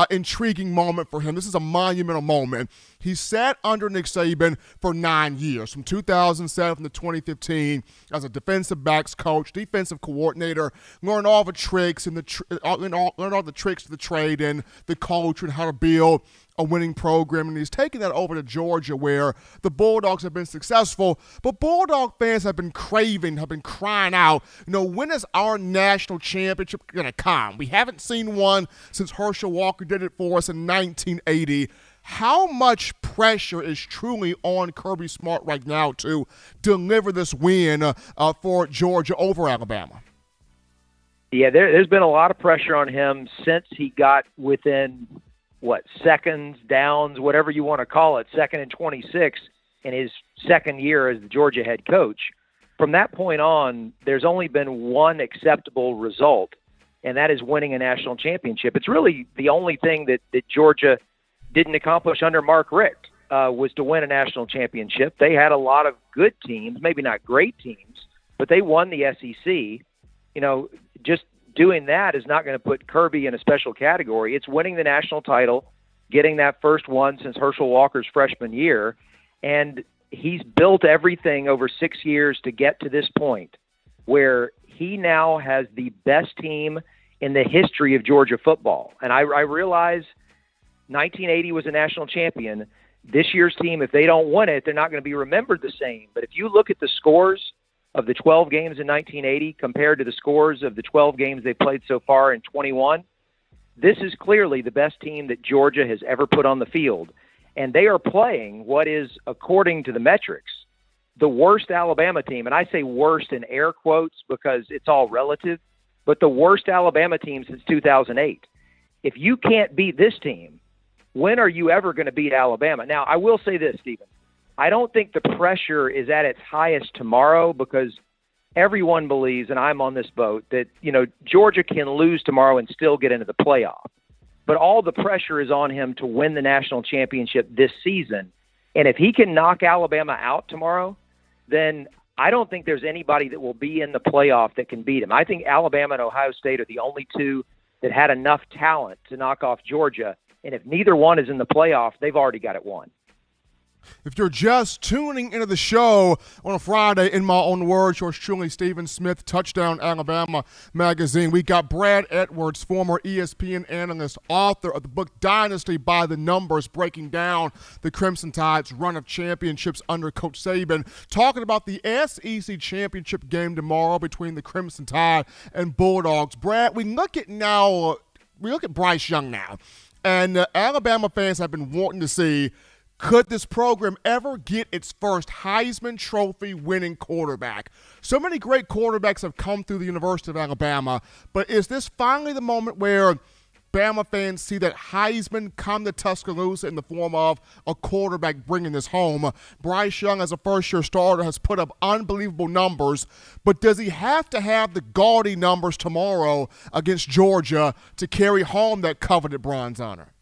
intriguing moment for him. This is a monumental moment. He sat under Nick Saban for 9 years, from 2007 to 2015, as a defensive backs coach, defensive coordinator, learned all the tricks and learned all the tricks of the trade and the culture and how to build a winning program. And he's taken that over to Georgia, where the Bulldogs have been successful, but Bulldog fans have been crying out, when is our national championship going to come? We haven't seen one since Herschel Walker did it for us in 1980. How much pressure is truly on Kirby Smart right now to deliver this win for Georgia over Alabama? Yeah, there's been a lot of pressure on him since he got within seconds, downs, whatever you want to call it, 2nd and 26 in his second year as the Georgia head coach. From that point on, there's only been one acceptable result, and that is winning a national championship. It's really the only thing that Georgia didn't accomplish under Mark Richt, was to win a national championship. They had a lot of good teams, maybe not great teams, but they won the SEC. Just doing that is not going to put Kirby in a special category. It's winning the national title, getting that first one since Herschel Walker's freshman year, and he's built everything over 6 years to get to this point where he now has the best team in the history of Georgia football. And I realize 1980 was a national champion. This year's team, if they don't win it, they're not going to be remembered the same. But if you look at the scores of the 12 games in 1980 compared to the scores of the 12 games they played so far in 21, this is clearly the best team that Georgia has ever put on the field. And they are playing what is, according to the metrics, the worst Alabama team. And I say worst in air quotes because it's all relative, but the worst Alabama team since 2008. If you can't beat this team, when are you ever going to beat Alabama? Now, I will say this, Stephen. I don't think the pressure is at its highest tomorrow because everyone believes, and I'm on this boat, that, Georgia can lose tomorrow and still get into the playoff. But all the pressure is on him to win the national championship this season. And if he can knock Alabama out tomorrow, then I don't think there's anybody that will be in the playoff that can beat him. I think Alabama and Ohio State are the only two that had enough talent to knock off Georgia. And if neither one is in the playoff, they've already got it won. If you're just tuning into the show on a Friday, in my own words, yours truly, Stephen Smith, Touchdown Alabama magazine. We got Brad Edwards, former ESPN analyst, author of the book Dynasty by the Numbers, breaking down the Crimson Tide's run of championships under Coach Saban, talking about the SEC championship game tomorrow between the Crimson Tide and Bulldogs. Brad, we look at Bryce Young now, and Alabama fans have been wanting to see, could this program ever get its first Heisman Trophy winning quarterback? So many great quarterbacks have come through the University of Alabama, but is this finally the moment where Bama fans see that Heisman come to Tuscaloosa in the form of a quarterback bringing this home? Bryce Young, as a first-year starter, has put up unbelievable numbers, but does he have to have the gaudy numbers tomorrow against Georgia to carry home that coveted bronze honor?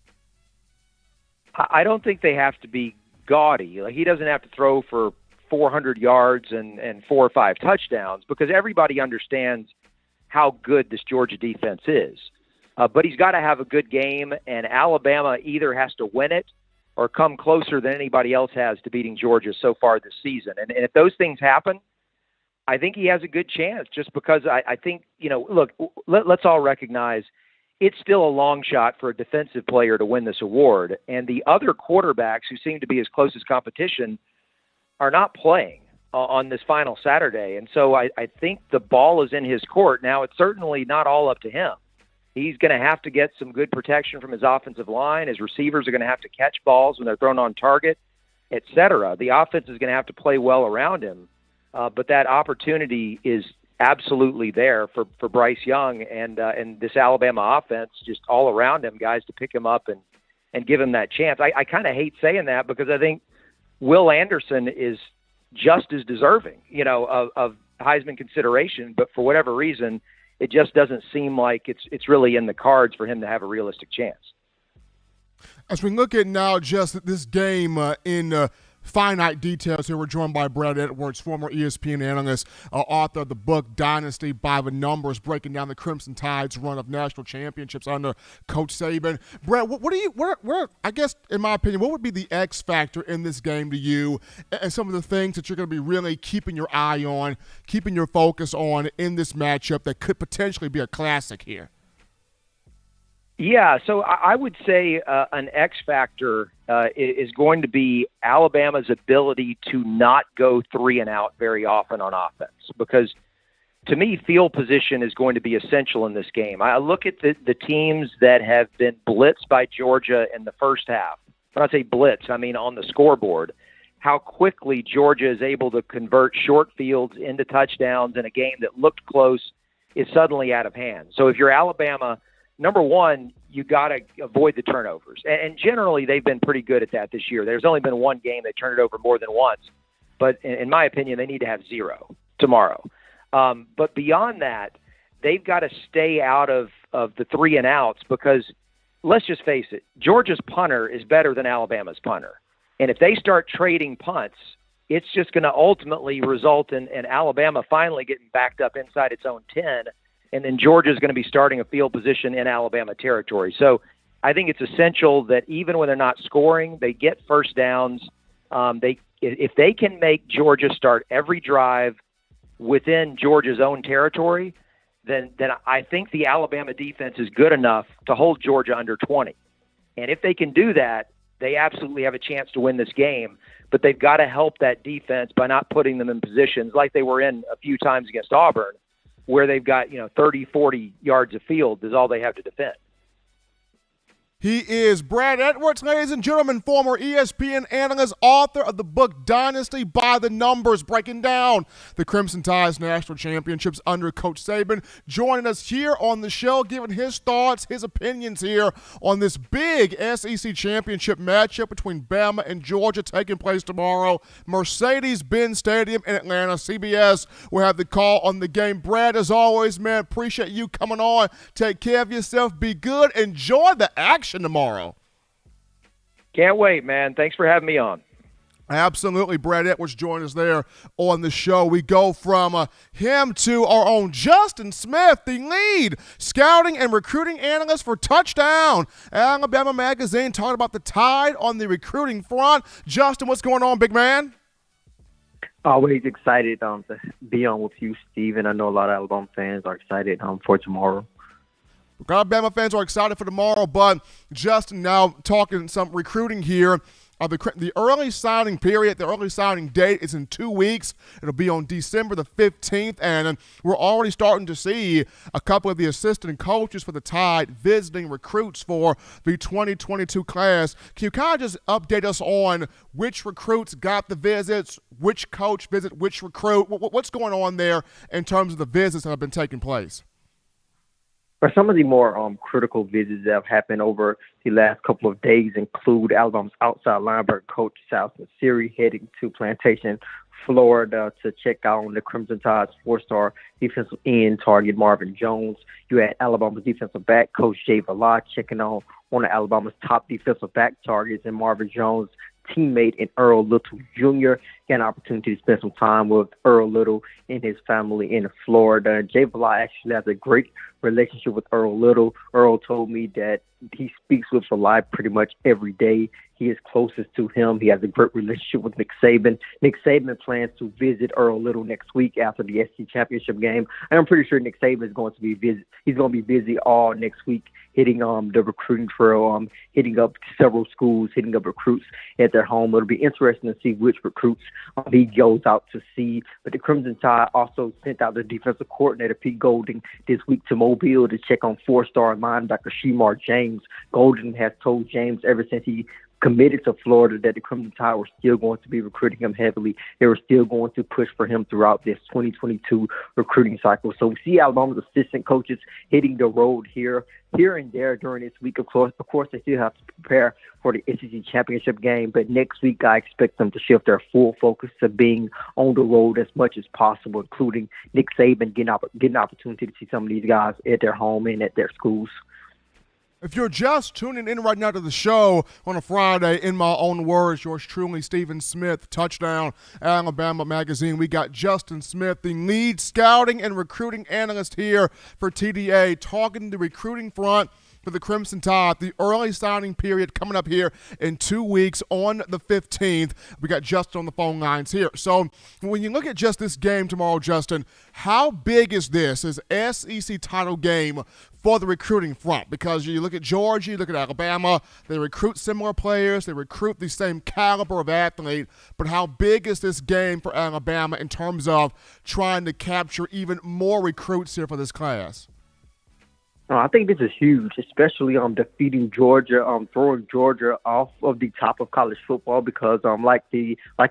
I don't think they have to be gaudy. He doesn't have to throw for 400 yards and 4 or 5 touchdowns because everybody understands how good this Georgia defense is. But he's got to have a good game, and Alabama either has to win it or come closer than anybody else has to beating Georgia so far this season. And if those things happen, I think he has a good chance just because I think, look, let's all recognize it's still a long shot for a defensive player to win this award. And the other quarterbacks who seem to be as close as competition are not playing on this final Saturday. And so I think the ball is in his court. Now, it's certainly not all up to him. He's going to have to get some good protection from his offensive line. His receivers are going to have to catch balls when they're thrown on target, et cetera. The offense is going to have to play well around him. But that opportunity is absolutely there for Bryce Young and this Alabama offense, just all around him, guys to pick him up and give him that chance. I kind of hate saying that because I think Will Anderson is just as deserving, of Heisman consideration, but for whatever reason, it just doesn't seem like it's really in the cards for him to have a realistic chance. As we look at now just this game in finite details here, we're joined by Brad Edwards, former ESPN analyst, author of the book Dynasty by the Numbers, breaking down the Crimson Tide's run of national championships under Coach Saban. Brad, what I guess, in my opinion, what would be the X factor in this game to you, and some of the things that you're going to be really keeping your eye on, keeping your focus on in this matchup that could potentially be a classic here? Yeah, so I would say an X factor is going to be Alabama's ability to not go 3 and out very often on offense, because to me, field position is going to be essential in this game. I look at the teams that have been blitzed by Georgia in the first half. When I say blitz, I mean on the scoreboard, how quickly Georgia is able to convert short fields into touchdowns in a game that looked close is suddenly out of hand. So if you're Alabama, number one, you got to avoid the turnovers. And generally, they've been pretty good at that this year. There's only been one game they turned it over more than once. But in my opinion, they need to have 0 tomorrow. But beyond that, they've got to stay out of the 3 and outs because let's just face it, Georgia's punter is better than Alabama's punter. And if they start trading punts, it's just going to ultimately result in Alabama finally getting backed up inside its own 10, and then Georgia's going to be starting a field position in Alabama territory. So I think it's essential that even when they're not scoring, they get first downs. If they can make Georgia start every drive within Georgia's own territory, then I think the Alabama defense is good enough to hold Georgia under 20. And if they can do that, they absolutely have a chance to win this game. But they've got to help that defense by not putting them in positions like they were in a few times against Auburn, where they've got 30, 40 yards of field is all they have to defend. He is Brad Edwards, ladies and gentlemen, former ESPN analyst, author of the book Dynasty by the Numbers, breaking down the Crimson Tide's national championships under Coach Saban, joining us here on the show, giving his thoughts, his opinions here on this big SEC championship matchup between Bama and Georgia taking place tomorrow. Mercedes-Benz Stadium in Atlanta. CBS will have the call on the game. Brad, as always, man, appreciate you coming on. Take care of yourself. Be good. Enjoy the action tomorrow. Can't wait, man. Thanks for having me on. Absolutely. Brad Edwards joined us there on the show. We go from him to our own Justin Smith, the lead scouting and recruiting analyst for Touchdown Alabama Magazine, talking about the Tide on the recruiting front. Justin, what's going on, big man? Always excited to be on with you, Steve, and I know a lot of Alabama fans are excited for tomorrow. Alabama fans are excited for tomorrow, but Justin, now talking some recruiting here. The early signing period, the early signing date is in 2 weeks. It'll be on December the 15th, and we're already starting to see a couple of the assistant coaches for the Tide visiting recruits for the 2022 class. Can you kind of just update us on which recruits got the visits, which coach visit which recruit? What's going on there in terms of the visits that have been taking place? For some of the more critical visits that have happened over the last couple of days include Alabama's outside linebacker coach, South Missouri, heading to Plantation, Florida to check out on the Crimson Tide's 4-star defensive end target Marvin Jones. You had Alabama's defensive back coach Jay Valai checking on one of Alabama's top defensive back targets and Marvin Jones' teammate in Earl Little Jr. Got an opportunity to spend some time with Earl Little and his family in Florida. Jay Valai actually has a great relationship with Earl Little. Earl told me that he speaks with Valai pretty much every day. He is closest to him. He has a great relationship with Nick Saban. Nick Saban plans to visit Earl Little next week after the SEC championship game. And I'm pretty sure Nick Saban is going to be He's going to be busy all next week, hitting the recruiting trail, hitting up several schools, hitting up recruits at their home. It'll be interesting to see which recruits he goes out to see. But the Crimson Tide also sent out their defensive coordinator, Pete Golding, this week to Mobile to check on 4-star linebacker Shemar James. Golding has told James ever since he committed to Florida that the Crimson Tide were still going to be recruiting him heavily. They were still going to push for him throughout this 2022 recruiting cycle. So we see Alabama's assistant coaches hitting the road here and there during this week. Of course, they still have to prepare for the SEC championship game. But next week, I expect them to shift their full focus to being on the road as much as possible, including Nick Saban getting an opportunity to see some of these guys at their home and at their schools. If you're just tuning in right now to the show on a Friday, in my own words, yours truly, Stephen Smith, Touchdown Alabama Magazine. We got Justin Smith, the lead scouting and recruiting analyst here for TDA, talking the recruiting front for the Crimson Tide. The early signing period coming up here in 2 weeks on the 15th. We got Justin on the phone lines here. So when you look at just this game tomorrow, Justin, how big is this SEC title game for the recruiting front? Because you look at Georgia, you look at Alabama, they recruit similar players, they recruit the same caliber of athlete, but how big is this game for Alabama in terms of trying to capture even more recruits here for this class? I think this is huge, especially defeating Georgia, throwing Georgia off of the top of college football because like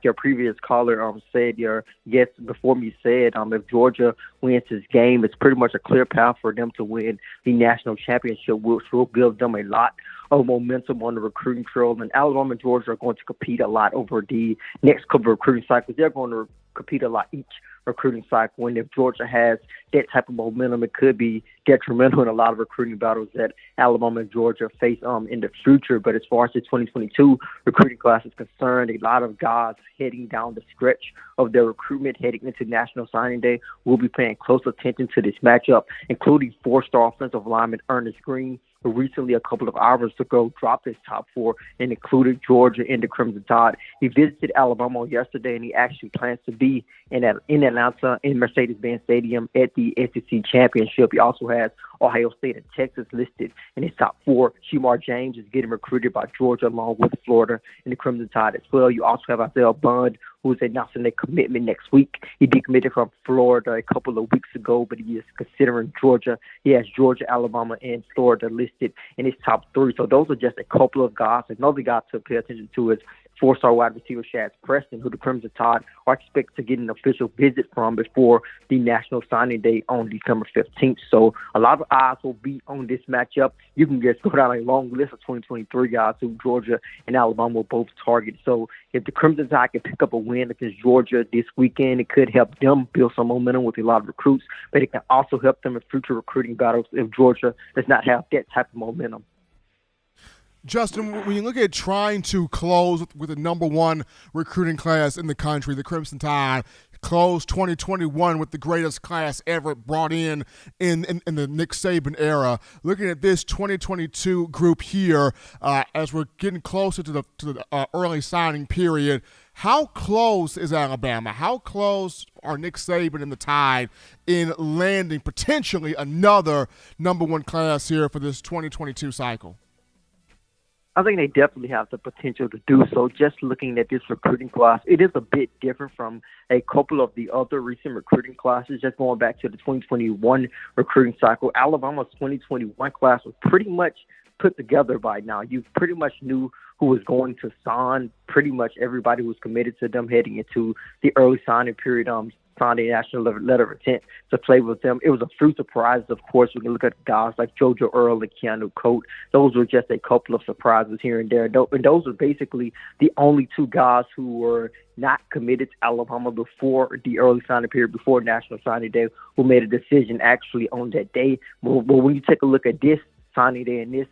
your previous caller said, your guest before me said, if Georgia wins this game, it's pretty much a clear path for them to win the national championship, which will give them a lot of momentum on the recruiting trail. And Alabama and Georgia are going to compete a lot over the next couple of recruiting cycles. They're going to compete a lot each recruiting cycle. And if Georgia has that type of momentum, it could be detrimental in a lot of recruiting battles that Alabama and Georgia face in the future. But as far as the 2022 recruiting class is concerned, a lot of guys heading down the stretch of their recruitment heading into National Signing Day will be paying close attention to this matchup, including four-star offensive lineman Ernest Green, who recently, a couple of hours ago, dropped his top four and included Georgia in the Crimson Tide. He visited Alabama yesterday, and he actually plans to be in Atlanta in Mercedes-Benz Stadium at the SEC Championship. He also has Ohio State and Texas listed in his top four. Shamar James is getting recruited by Georgia along with Florida in the Crimson Tide as well. You also have Isaiah Bond, who's announcing a commitment next week. He decommitted from Florida a couple of weeks ago, but he is considering Georgia. He has Georgia, Alabama, and Florida listed in his top three. So those are just a couple of guys. Another guy to pay attention to is four-star wide receiver Shaz Preston, who the Crimson Tide are expected to get an official visit from before the National Signing Day on December 15th. So a lot of eyes will be on this matchup. You can just go down a long list of 2023 guys who Georgia and Alabama will both target. So if the Crimson Tide can pick up a win against Georgia this weekend, it could help them build some momentum with a lot of recruits, but it can also help them in future recruiting battles if Georgia does not have that type of momentum. Justin, when you look at trying to close with the number one recruiting class in the country, the Crimson Tide closed 2021 with the greatest class ever brought in the Nick Saban era. Looking at this 2022 group here, as we're getting closer to the early signing period, how close is Alabama? How close are Nick Saban and the Tide in landing potentially another number one class here for this 2022 cycle? I think they definitely have the potential to do so. Just looking at this recruiting class, it is a bit different from a couple of the other recent recruiting classes. Just going back to the 2021 recruiting cycle, Alabama's 2021 class was pretty much put together by now. You pretty much knew who was going to sign. Pretty much everybody was committed to them heading into the early signing period. Signed a national letter of intent to play with them. It was a few surprises, of course. We can look at guys like JoJo Earl and Keanu Coate. Those were just a couple of surprises here and there. And those are basically the only two guys who were not committed to Alabama before the early signing period, before National Signing Day, who made a decision actually on that day. But when you take a look at this signing day and this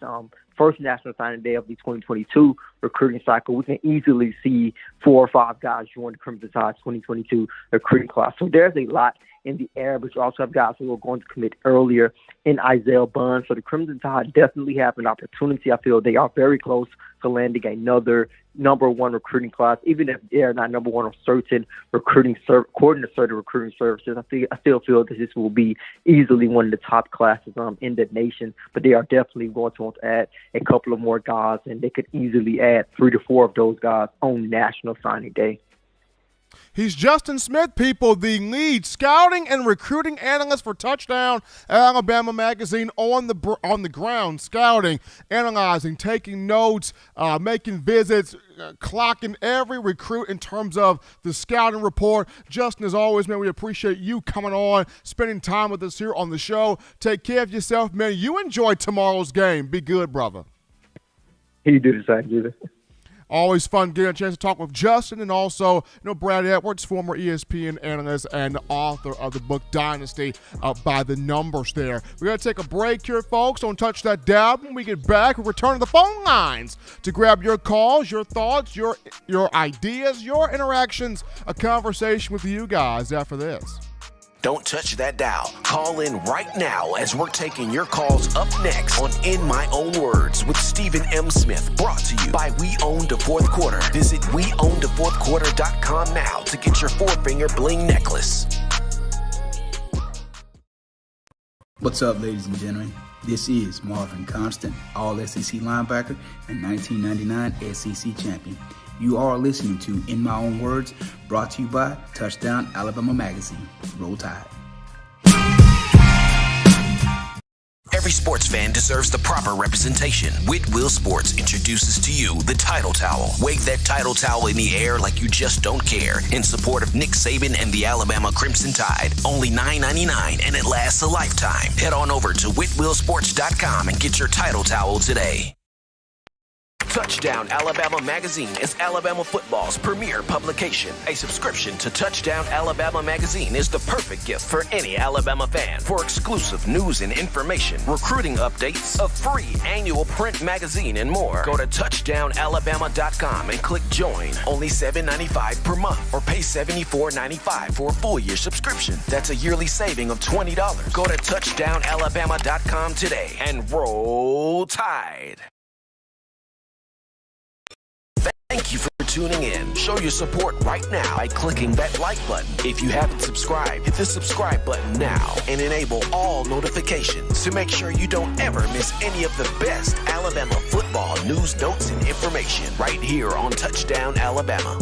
first National Signing Day of the 2022 recruiting cycle, we can easily see 4 or 5 guys join the Crimson Tide 2022 recruiting class. So there's a lot in the air, but you also have guys who are going to commit earlier in Isaiah Bond. So the Crimson Tide definitely have an opportunity. I feel they are very close to landing another number one recruiting class, even if they're not number one on certain recruiting according to certain recruiting services. I still feel that this will be easily one of the top classes in the nation, but they are definitely going to want to add a couple of more guys, and they could easily add 3 to 4 of those guys on National Signing Day. He's Justin Smith, people, the lead scouting and recruiting analyst for Touchdown Alabama Magazine, on the ground, scouting, analyzing, taking notes, making visits, clocking every recruit in terms of the scouting report. Justin, as always, man, we appreciate you coming on, spending time with us here on the show. Take care of yourself, man. You enjoy tomorrow's game. Be good, brother. You do the same, Judah. Always fun getting a chance to talk with Justin, and also, Brad Edwards, former ESPN analyst and author of the book Dynasty by the Numbers there. We're going to take a break here, folks. Don't touch that dial. When we get back, we'll return to the phone lines to grab your calls, your thoughts, your ideas, your interactions, a conversation with you guys after this. Don't touch that dial. Call in right now as we're taking your calls up next on In My Own Words with Stephen M. Smith. Brought to you by We Own the Fourth Quarter. Visit WeOwnTheFourthQuarter.com now to get your 4-finger bling necklace. What's up, ladies and gentlemen? This is Marvin Constant, All-SEC linebacker and 1999 SEC champion. You are listening to In My Own Words, brought to you by Touchdown Alabama Magazine. Roll Tide. Every sports fan deserves the proper representation. Whitwell Sports introduces to you the Title Towel. Wave that Title Towel in the air like you just don't care in support of Nick Saban and the Alabama Crimson Tide. Only $9.99 and it lasts a lifetime. Head on over to whitwellsports.com and get your Title Towel today. Touchdown Alabama Magazine is Alabama football's premier publication. A subscription to Touchdown Alabama Magazine is the perfect gift for any Alabama fan. For exclusive news and information, recruiting updates, a free annual print magazine, and more, go to touchdownalabama.com and click join. Only $7.95 per month or pay $74.95 for a full year subscription. That's a yearly saving of $20. Go to touchdownalabama.com today and roll Tide. Thank you for tuning in. Show your support right now by clicking that like button. If you haven't subscribed, hit the subscribe button now and enable all notifications to make sure you don't ever miss any of the best Alabama football news, notes, and information right here on Touchdown Alabama.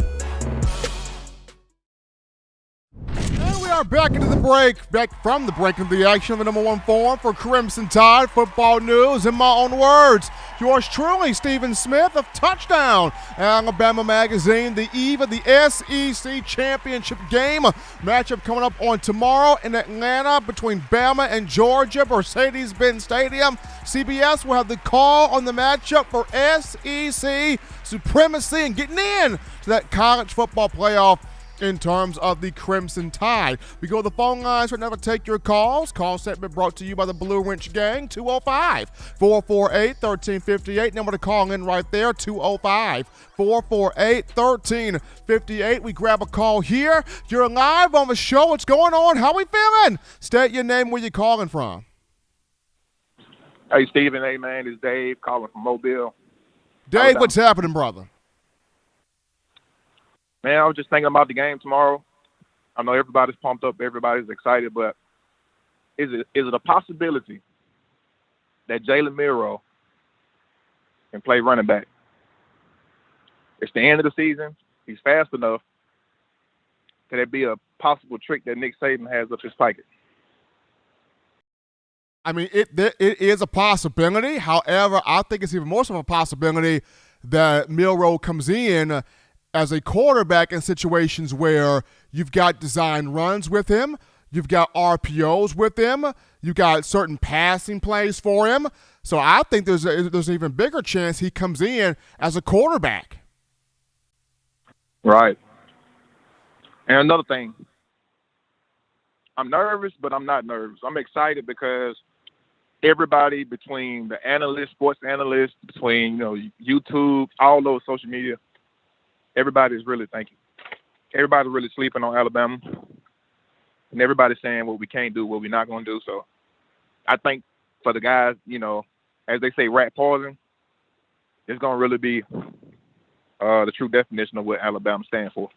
And we are back into the break, back from the break into the action of the number one forum for Crimson Tide football news. In my own words, yours truly, Stephen Smith of Touchdown Alabama Magazine. The eve of the SEC Championship game matchup coming up on tomorrow in Atlanta between Bama and Georgia, Mercedes-Benz Stadium. CBS will have the call on the matchup for SEC supremacy and getting in to that college football playoff in terms of the Crimson Tide. We go to the phone lines right now to take your calls. Call segment brought to you by the Blue Wrench Gang, 205-448-1358. Number to call in right there, 205-448-1358. We grab a call here. You're live on the show. What's going on? How we feeling? State your name, where you calling from. Hey, Stephen. Hey, man. It's Dave calling from Mobile. Dave, Alabama. what's happening, brother? Man, I was just thinking about the game tomorrow. I know everybody's pumped up, everybody's excited, but is it a possibility that Jalen Milroe can play running back? It's the end of the season. He's fast enough. Could it be a possible trick that Nick Saban has up his pocket? I mean, it is a possibility. However, I think it's even more so of a possibility that Milroe comes in as a quarterback in situations where you've got design runs with him, you've got RPOs with him, you've got certain passing plays for him. So I think there's an even bigger chance he comes in as a quarterback. Right. And another thing, I'm nervous, but I'm not nervous. I'm excited because everybody between the analysts, sports analysts, between YouTube, all those social media, everybody's really everybody's really sleeping on Alabama, and everybody's saying what we can't do, what we're not going to do. So I think for the guys, as they say, rat poison, it's going to really be the true definition of what Alabama stands for.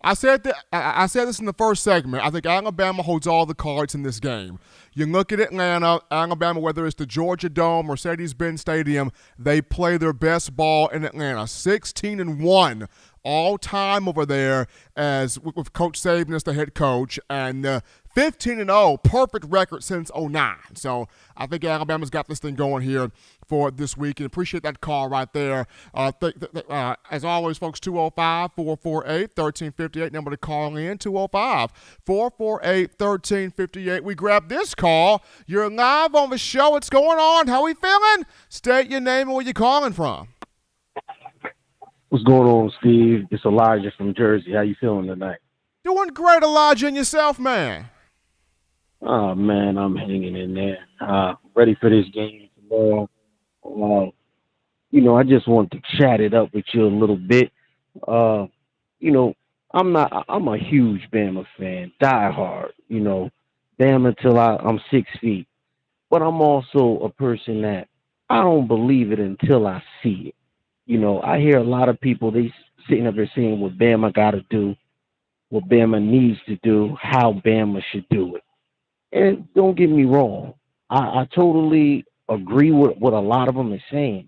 I said this in the first segment. I think Alabama holds all the cards in this game. You look at Atlanta, Alabama, whether it's the Georgia Dome, Mercedes-Benz Stadium, they play their best ball in Atlanta. 16-1 all time over there as with Coach Saban as the head coach, and 15-0, perfect record since 2009. So I think Alabama's got this thing going here for this week, and appreciate that call right there. As always, folks, 205-448-1358, number to call in, 205-448-1358. We grab this call. You're live on the show. What's going on? How we feeling? State your name and where you calling from. What's going on, Steve? It's Elijah from Jersey. How you feeling tonight? Doing great, Elijah, and yourself, man. Oh, man, I'm hanging in there. Ready for this game tomorrow. I just want to chat it up with you a little bit. I'm a huge Bama fan, die hard, Bama till I'm 6 feet. But I'm also a person that I don't believe it until I see it. I hear a lot of people, they sitting up there saying what Bama got to do, what Bama needs to do, how Bama should do it. And don't get me wrong, I totally agree with what a lot of them are saying.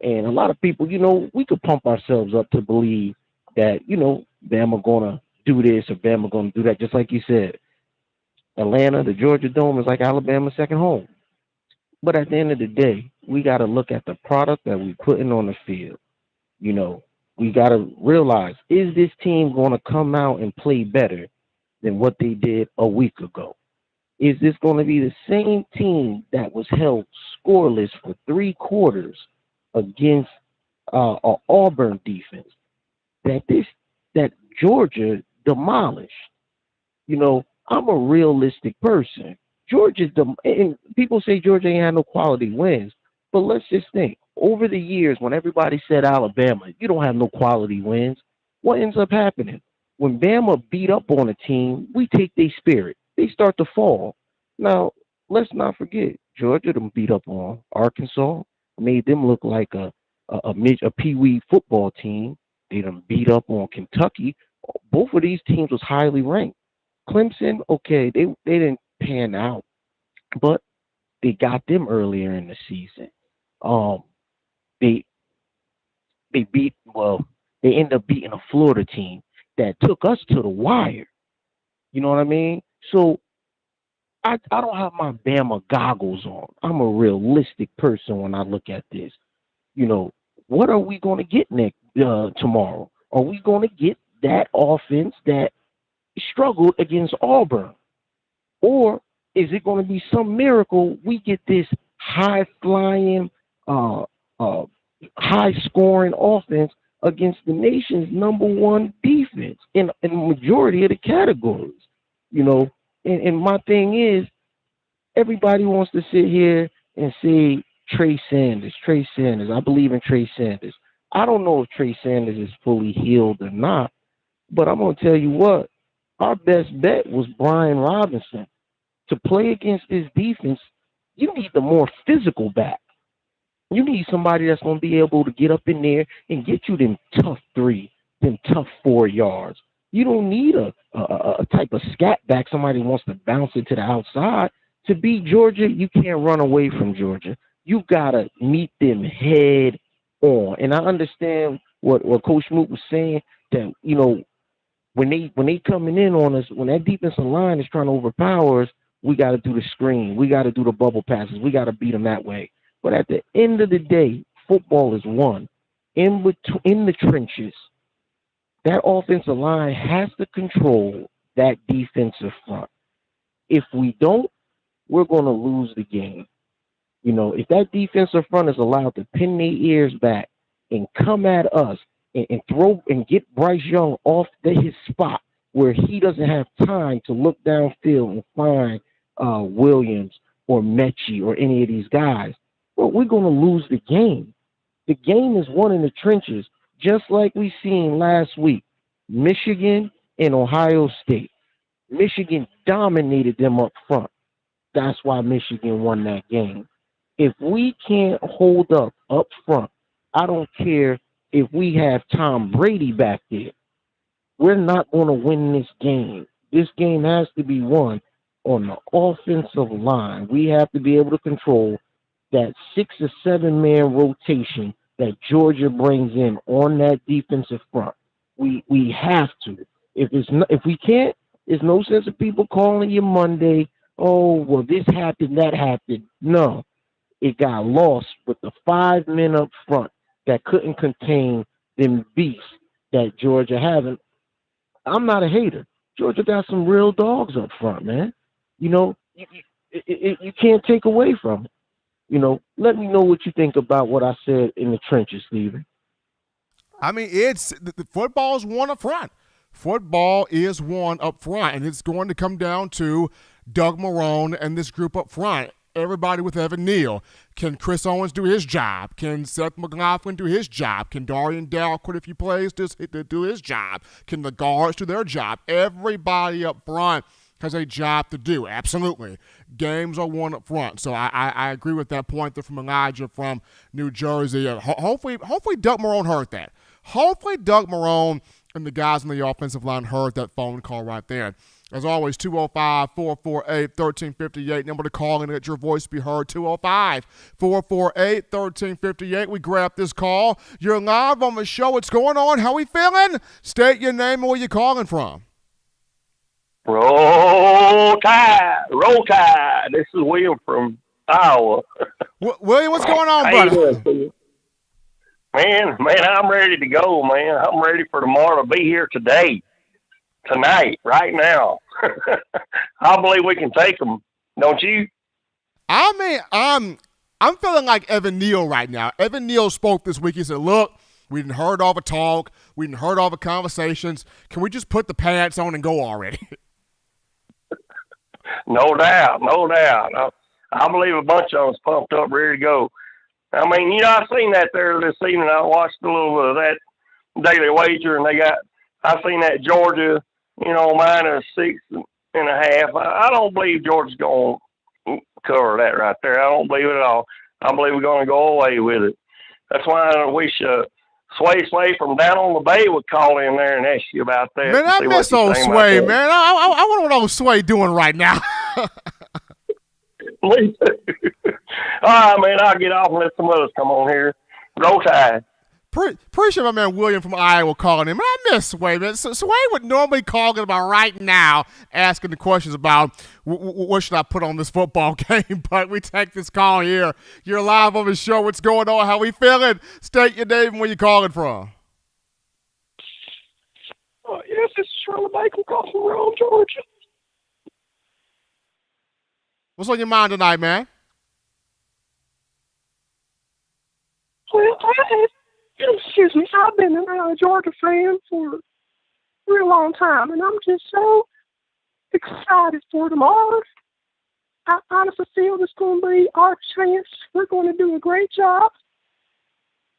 And a lot of people, we could pump ourselves up to believe that, Bama going to do this or Bama going to do that, just like you said. Atlanta, the Georgia Dome is like Alabama's second home. But at the end of the day, we got to look at the product that we putting on the field. You know, we got to realize, is this team going to come out and play better than what they did a week ago? Is this going to be the same team that was held scoreless for 3 quarters against an Auburn defense that Georgia demolished? You know, I'm a realistic person. And people say Georgia ain't had no quality wins, but let's just think. Over the years, when everybody said Alabama, you don't have no quality wins, what ends up happening? When Bama beat up on a team, we take their spirit. They start to fall. Now, let's not forget, Georgia done beat up on Arkansas, made them look like a pee-wee football team. They done beat up on Kentucky. Both of these teams was highly ranked. Clemson, okay, they didn't pan out, but they got them earlier in the season. They end up beating a Florida team that took us to the wire. You know what I mean? So I don't have my Bama goggles on. I'm a realistic person when I look at this. You know, what are we going to get tomorrow? Are we going to get that offense that struggled against Auburn? Or is it going to be some miracle we get this high-flying, high-scoring offense against the nation's #1 defense in the majority of the categories? You know, and my thing is, everybody wants to sit here and say Trey Sanders. I believe in Trey Sanders. I don't know if Trey Sanders is fully healed or not, but I'm going to tell you what, our best bet was Brian Robinson. To play against this defense, you need the more physical back. You need somebody that's going to be able to get up in there and get you them tough 3, them tough 4 yards. You don't need a type of scat back, somebody who wants to bounce it to the outside. To beat Georgia, you can't run away from Georgia. You got to meet them head on. And I understand what Coach Moot was saying, that, you know, when they coming in on us, when that defensive line is trying to overpower us, we got to do the screen. We got to do the bubble passes. We got to beat them that way. But at the end of the day, football is won in the trenches. That offensive line has to control that defensive front. If we don't, we're going to lose the game. You know, if that defensive front is allowed to pin their ears back and come at us and throw and get Bryce Young off his spot where he doesn't have time to look downfield and find Williams or Mechie or any of these guys, well, we're going to lose the game. The game is won in the trenches, just like we seen last week. Michigan and Ohio State. Michigan dominated them up front. That's why Michigan won that game. If we can't hold up front, I don't care if we have Tom Brady back there. We're not going to win this game. This game has to be won on the offensive line. We have to be able to control that 6 or 7 man rotation that Georgia brings in on that defensive front. We have to. If we can't, there's no sense of people calling you Monday, oh, well, this happened, that happened. No, it got lost with the 5 men up front that couldn't contain them beasts that Georgia haven't. I'm not a hater. Georgia got some real dogs up front, man. You know, you can't take away from it. You know, let me know what you think about what I said in the trenches, Steven. I mean, the football is won up front. Football is won up front, and it's going to come down to Doug Marrone and this group up front. Everybody with Evan Neal. Can Chris Owens do his job? Can Seth McLaughlin do his job? Can Darian Dow quit a few plays to do his job? Can the guards do their job? Everybody up front has a job to do. Absolutely. Games are won up front. So I agree with that point there from Elijah from New Jersey. Hopefully Doug Marrone heard that. Hopefully Doug Marrone and the guys on the offensive line heard that phone call right there. As always, 205-448-1358. Number to call and let your voice be heard, 205-448-1358. We grab this call. You're live on the show. What's going on? How we feeling? State your name and where you calling from. Roll Tide, Roll Tide. This is William from Iowa. William, what's going on, How brother? you doing, Steve? Man, I'm ready to go, man. I'm ready for tomorrow to be here today, tonight, right now. I believe we can take them, don't you? I mean, I'm feeling like Evan Neal right now. Evan Neal spoke this week. He said, look, we didn't heard all the talk. We didn't heard all the conversations. Can we just put the pads on and go already? No doubt, no doubt. I believe a bunch of them's pumped up, ready to go. I mean, I seen that there this evening. I watched a little bit of that Daily Wager, and I seen that Georgia, minus 6.5. I don't believe Georgia's going to cover that right there. I don't believe it at all. I believe we're going to go away with it. That's why I wish Sway from down on the bay would call in there and ask you about that. Man, I miss old Sway, man. I wonder what old Sway doing right now. All right, man, I'll get off and let some others come on here. Roll Tide. Appreciate my man William from Iowa calling in. Man, I miss Sway, man. Sway would normally call in about right now, asking the questions about what should I put on this football game. But we take this call here. You're live on the show. What's going on? How we feeling? State your name and where you calling from. Yes, this is Charlotte Bacon calling from Rome, Georgia. What's on your mind tonight, man? Well, excuse me, I've been a Georgia fan for a real long time, and I'm just so excited for tomorrow. I honestly feel it's going to be our chance. We're going to do a great job,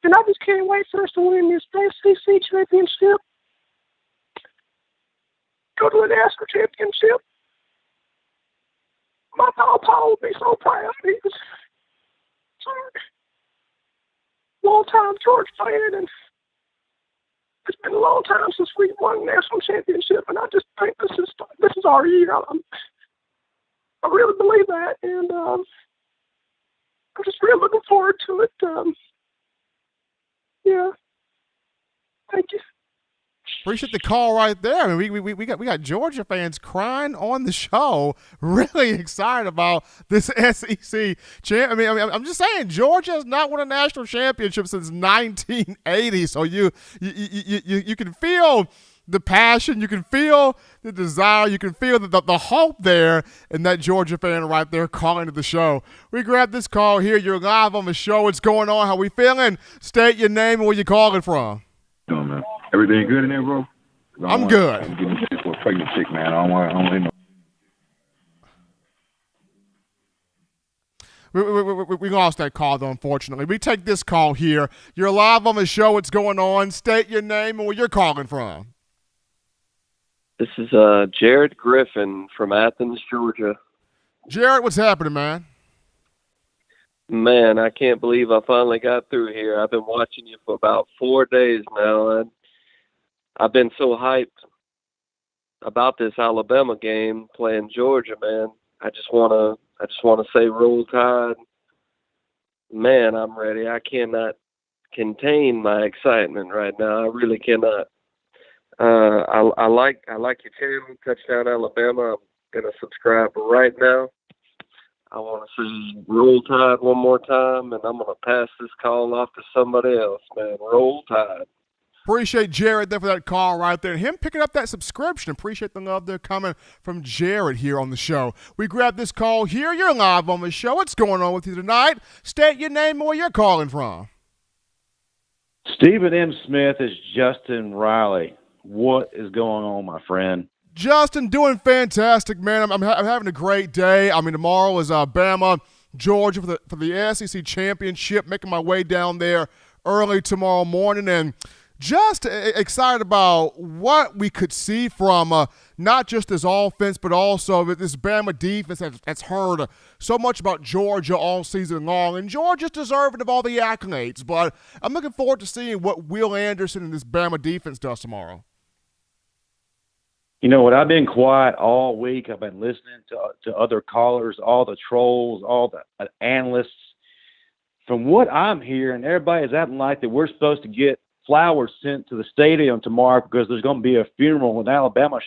and I just can't wait for us to win this SEC championship, go to a national championship. My papa would be so proud. He was a long-time Georgia fan, and it's been a long time since we won a national championship, and I just think this is our year. I really believe that, and I'm just really looking forward to it. Yeah. Thank you. Appreciate the call right there. I mean, we got Georgia fans crying on the show, really excited about this SEC champ. I mean, I'm just saying, Georgia has not won a national championship since 1980. So you can feel the passion, you can feel the desire, you can feel the hope there, and that Georgia fan right there calling to the show. We grab this call here. You're live on the show. What's going on? How we feeling? State your name and where you calling from. Oh, man. Everything good in there, bro? I'm good. I'm getting shit for a pregnant chick, man. I don't want no. We lost that call, though, unfortunately. We take this call here. You're live on the show. What's going on? State your name and where you're calling from. This is Jared Griffin from Athens, Georgia. Jared, what's happening, man? Man, I can't believe I finally got through here. I've been watching you for about 4 days now, and I've been so hyped about this Alabama game playing Georgia, man. I just want to say Roll Tide. Man, I'm ready. I cannot contain my excitement right now. I really cannot. I like your channel, Touchdown Alabama. I'm gonna subscribe right now. I want to see Roll Tide one more time, and I'm going to pass this call off to somebody else, man. Roll Tide. Appreciate Jared there for that call right there. And him picking up that subscription. Appreciate the love there coming from Jared here on the show. We grab this call here. You're live on the show. What's going on with you tonight? State your name and where you're calling from. Stephen M. Smith is Justin Riley. What is going on, my friend? Justin, doing fantastic, man. I'm having a great day. I mean, tomorrow is Bama, Georgia for the SEC championship. Making my way down there early tomorrow morning, and just excited about what we could see from not just this offense, but also this Bama defense that's heard so much about Georgia all season long. And Georgia's deserving of all the accolades, but I'm looking forward to seeing what Will Anderson and this Bama defense does tomorrow. You know what? I've been quiet all week. I've been listening to other callers, all the trolls, all the analysts. From what I'm hearing, everybody is acting like that we're supposed to get flowers sent to the stadium tomorrow because there's going to be a funeral in Alabama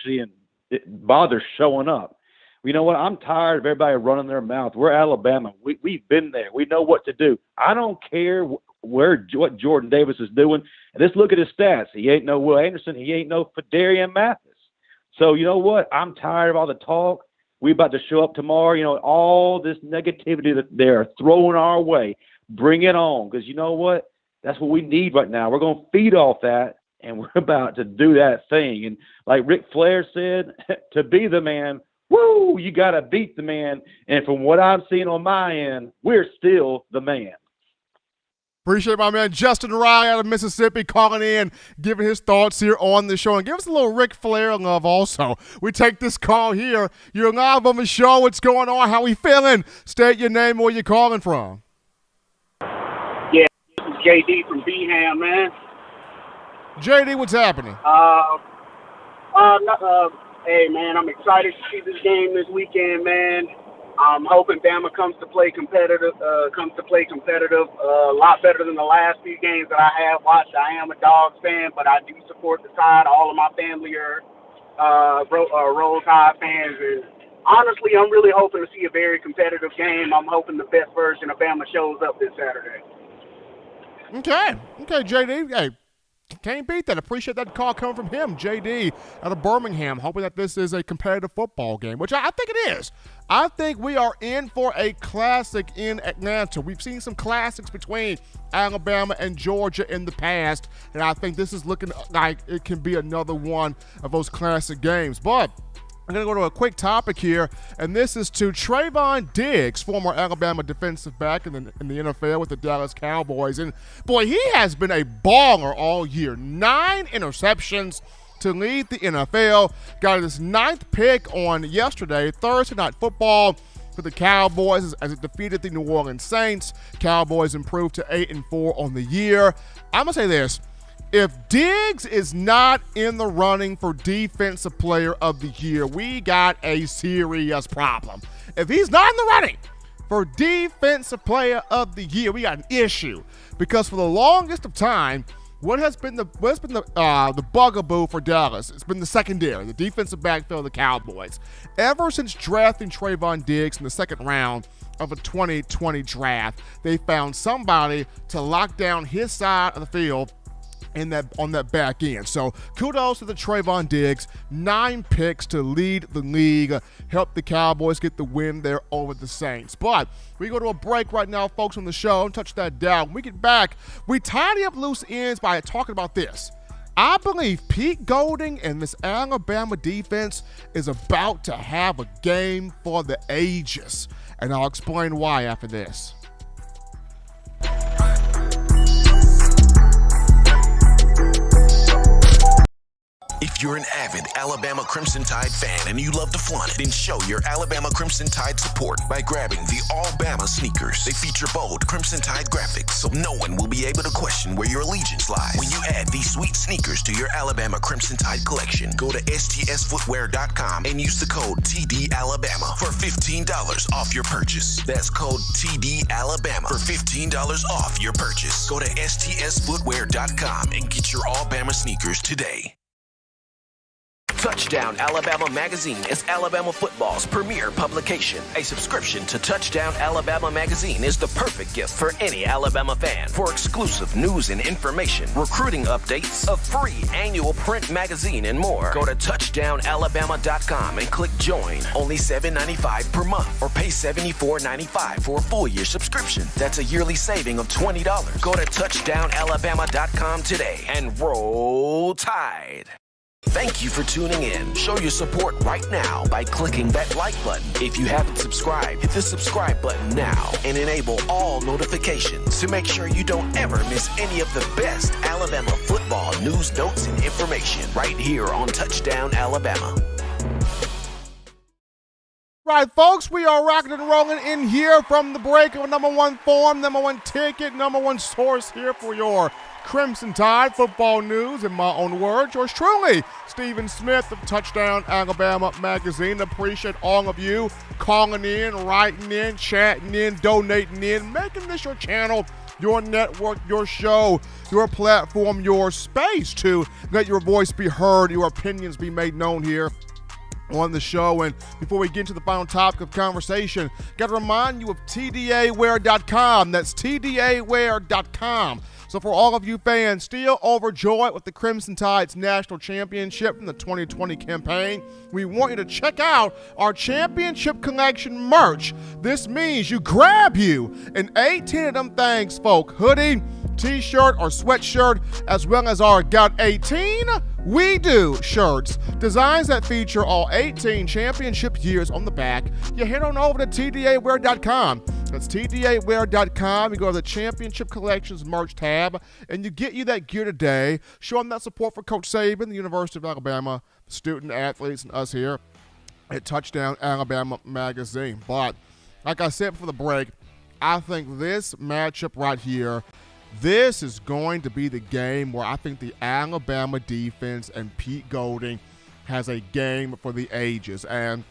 bother showing up. You know what? I'm tired of everybody running their mouth. We're Alabama. We've been there. We know what to do. I don't care what Jordan Davis is doing. And just look at his stats. He ain't no Will Anderson. He ain't no Fedarian Mathis. So you know what? I'm tired of all the talk. We about to show up tomorrow. You know, all this negativity that they're throwing our way. Bring it on, because you know what? That's what we need right now. We're going to feed off that, and we're about to do that thing. And like Ric Flair said, to be the man, woo, you got to beat the man. And from what I'm seeing on my end, we're still the man. Appreciate my man Justin Riley out of Mississippi calling in, giving his thoughts here on the show. And give us a little Ric Flair love also. We take this call here. You're live on the show. What's going on? How we feeling? State your name, where you calling from. Yeah, this is JD from Beeham, man. JD, what's happening? Hey, man, I'm excited to see this game this weekend, man. I'm hoping Bama comes to play competitive, a lot better than the last few games that I have watched. I am a Dogs fan, but I do support the Tide. All of my family are Roll Tide fans. And honestly, I'm really hoping to see a very competitive game. I'm hoping the best version of Bama shows up this Saturday. Okay, JD. Hey, can't beat that. Appreciate that call coming from him, JD, out of Birmingham, hoping that this is a competitive football game, which I think it is. I think we are in for a classic in Atlanta. We've seen some classics between Alabama and Georgia in the past, and I think this is looking like it can be another one of those classic games. But I'm going to go to a quick topic here, and this is to Trayvon Diggs, former Alabama defensive back in the NFL with the Dallas Cowboys. And, boy, he has been a baller all year. 9 interceptions to lead the NFL. Got his 9th pick on yesterday, Thursday Night Football, for the Cowboys as it defeated the New Orleans Saints. Cowboys improved to 8-4 on the year. I'm going to say this. If Diggs is not in the running for Defensive Player of the Year, we got a serious problem. If he's not in the running for Defensive Player of the Year, we got an issue. Because for the longest of time, what has been the bugaboo for Dallas? It's been the secondary, the defensive backfield of the Cowboys. Ever since drafting Trayvon Diggs in the second round of a 2020 draft, they found somebody to lock down his side of the field on that back end. So kudos to the Trayvon Diggs. 9 picks to lead the league. Help the Cowboys get the win there over the Saints. But we go to a break right now, folks, on the show. Touch that down. When we get back, we tidy up loose ends by talking about this. I believe Pete Golding and this Alabama defense is about to have a game for the ages. And I'll explain why after this. If you're an avid Alabama Crimson Tide fan and you love to flaunt it, then show your Alabama Crimson Tide support by grabbing the All-Bama sneakers. They feature bold Crimson Tide graphics, so no one will be able to question where your allegiance lies. When you add these sweet sneakers to your Alabama Crimson Tide collection, go to stsfootwear.com and use the code TDAlabama for $15 off your purchase. That's code TDAlabama for $15 off your purchase. Go to stsfootwear.com and get your All-Bama sneakers today. Touchdown Alabama Magazine is Alabama football's premier publication. A subscription to Touchdown Alabama Magazine is the perfect gift for any Alabama fan. For exclusive news and information, recruiting updates, a free annual print magazine, and more, go to touchdownalabama.com and click join. Only $7.95 per month, or pay $74.95 for a full year subscription. That's a yearly saving of $20. Go to touchdownalabama.com today and roll Tide. Thank you for tuning in. Show your support right now by clicking that like button. If you haven't subscribed, hit the subscribe button now and enable all notifications to make sure you don't ever miss any of the best Alabama football news, notes, and information right here on Touchdown Alabama. Right, folks, we are rocking and rolling in here from the break of number one form, number one ticket, number one source here for your Crimson Tide football news. In my own words, yours truly, Stephen Smith of Touchdown Alabama Magazine. Appreciate all of you calling in, writing in, chatting in, donating in, making this your channel, your network, your show, your platform, your space to let your voice be heard, your opinions be made known here on the show. And before we get into the final topic of conversation, got to remind you of TDAwear.com. That's TDAwear.com. So for all of you fans still overjoyed with the Crimson Tide's national championship from the 2020 campaign, we want you to check out our championship collection merch. This means you grab you an 18 of them things, folk, hoodie, t-shirt, or sweatshirt, as well as our Got 18 We Do shirts. Designs that feature all 18 championship years on the back. You head on over to TDAwear.com. That's TDAwear.com. You go to the Championship Collections merch tab, and you get you that gear today, showing that support for Coach Saban, the University of Alabama, student athletes, and us here at Touchdown Alabama Magazine. But like I said before the break, I think this matchup right here, this is going to be the game where I think the Alabama defense and Pete Golding has a game for the ages. And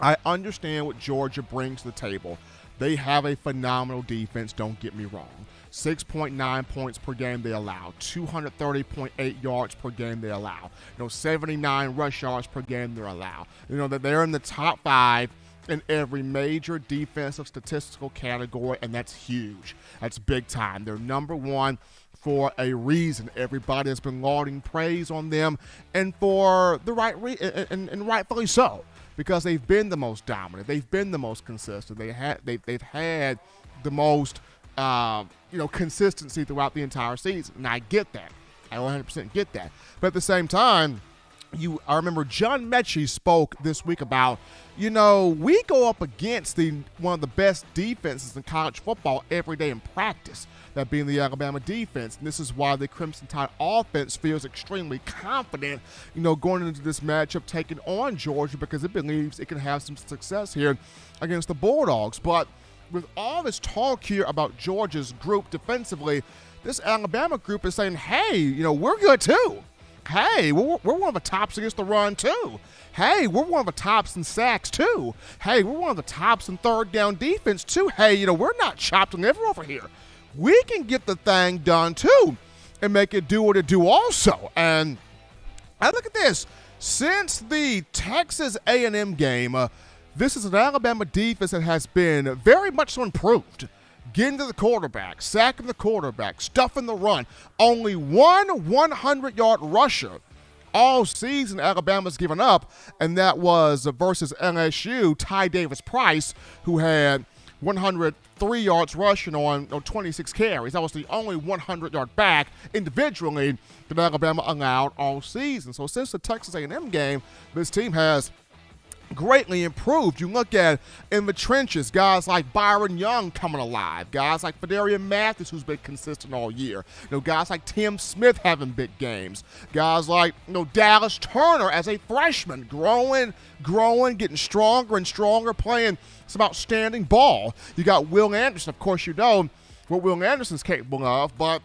I understand what Georgia brings to the table. They have a phenomenal defense, don't get me wrong. 6.9 points per game they allow, 230.8 yards per game they allow, 79 rush yards per game they allow. That they're in the top 5 in every major defensive statistical category, and that's huge. That's big time. They're number 1 for a reason. Everybody has been lauding praise on them, and for the right and rightfully so, because they've been the most dominant. They've been the most consistent. They've had the most consistency throughout the entire season, and I get that. I 100% get that. But at the same time, I remember John Mechie spoke this week about, we go up against one of the best defenses in college football every day in practice, that being the Alabama defense. And this is why the Crimson Tide offense feels extremely confident, going into this matchup, taking on Georgia, because it believes it can have some success here against the Bulldogs. But with all this talk here about Georgia's group defensively, this Alabama group is saying, hey, we're good too. Hey, we're one of the tops against the run, too. Hey, we're one of the tops in sacks, too. Hey, we're one of the tops in third down defense, too. Hey, we're not chopped and liver over here. We can get the thing done, too, and make it do what it do also. And I look at this. Since the Texas A&M game, this is an Alabama defense that has been very much so improved. Getting to the quarterback, sacking the quarterback, stuffing the run. Only one 100-yard rusher all season Alabama's given up, and that was versus LSU, Ty Davis-Price, who had 103 yards rushing on 26 carries. That was the only 100-yard back individually that Alabama allowed all season. So since the Texas A&M game, this team has greatly improved. You look at in the trenches, guys like Bryce Young coming alive, guys like Fedarian Mathis, who's been consistent all year, guys like Tim Smith having big games, guys like Dallas Turner as a freshman growing, getting stronger and stronger, playing some outstanding ball. You got Will Anderson, of course, what Will Anderson's capable of. But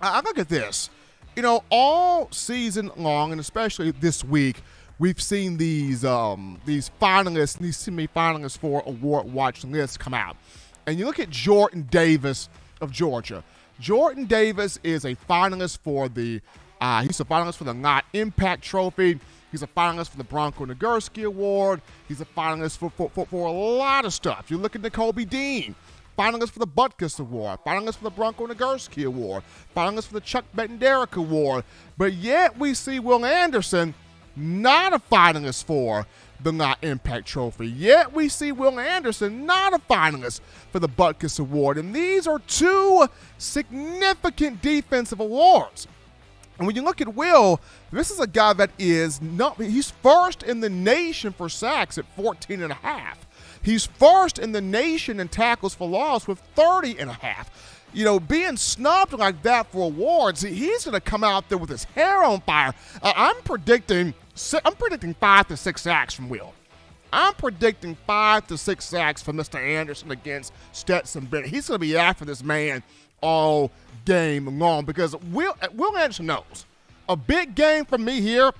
I look at this, all season long, and especially this week, we've seen these finalists, these semi-finalists for award watch lists come out. And you look at Jordan Davis of Georgia. Jordan Davis is a finalist for he's a finalist for the Not Impact Trophy. He's a finalist for the Bronco Nagurski Award. He's a finalist for a lot of stuff. You look at Nakobe Dean, finalist for the Butkus Award, finalist for the Bronco Nagurski Award, finalist for the Chuck Bednarik Award. But yet we see Will Anderson not a finalist for the Not Impact Trophy. Yet we see Will Anderson not a finalist for the Butkus Award. And these are two significant defensive awards. And when you look at Will, this is a guy that he's first in the nation for sacks at 14.5. He's first in the nation in tackles for loss with 30.5. Being snubbed like that for awards, he's going to come out there with his hair on fire. I'm predicting 5 to 6 sacks from Will. I'm predicting 5 to 6 sacks from Mr. Anderson against Stetson Bennett. He's going to be after this man all game long, because Will Anderson knows a big game for me here,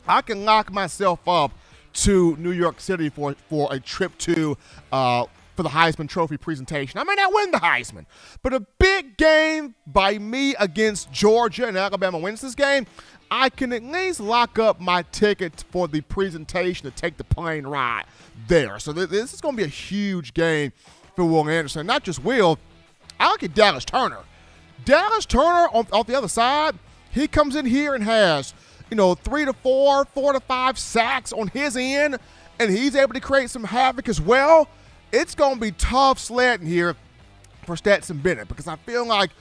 I can lock myself up to New York City for a trip to for the Heisman Trophy presentation. I may not win the Heisman, but a big game by me against Georgia, and Alabama wins this game, I can at least lock up my ticket for the presentation to take the plane ride there. So this is going to be a huge game for Will Anderson. Not just Will, I look at Dallas Turner. Dallas Turner off the other side, he comes in here and has, 3 to 4, 4 to 5 sacks on his end, and he's able to create some havoc as well. It's going to be tough sledding here for Stetson Bennett because I feel like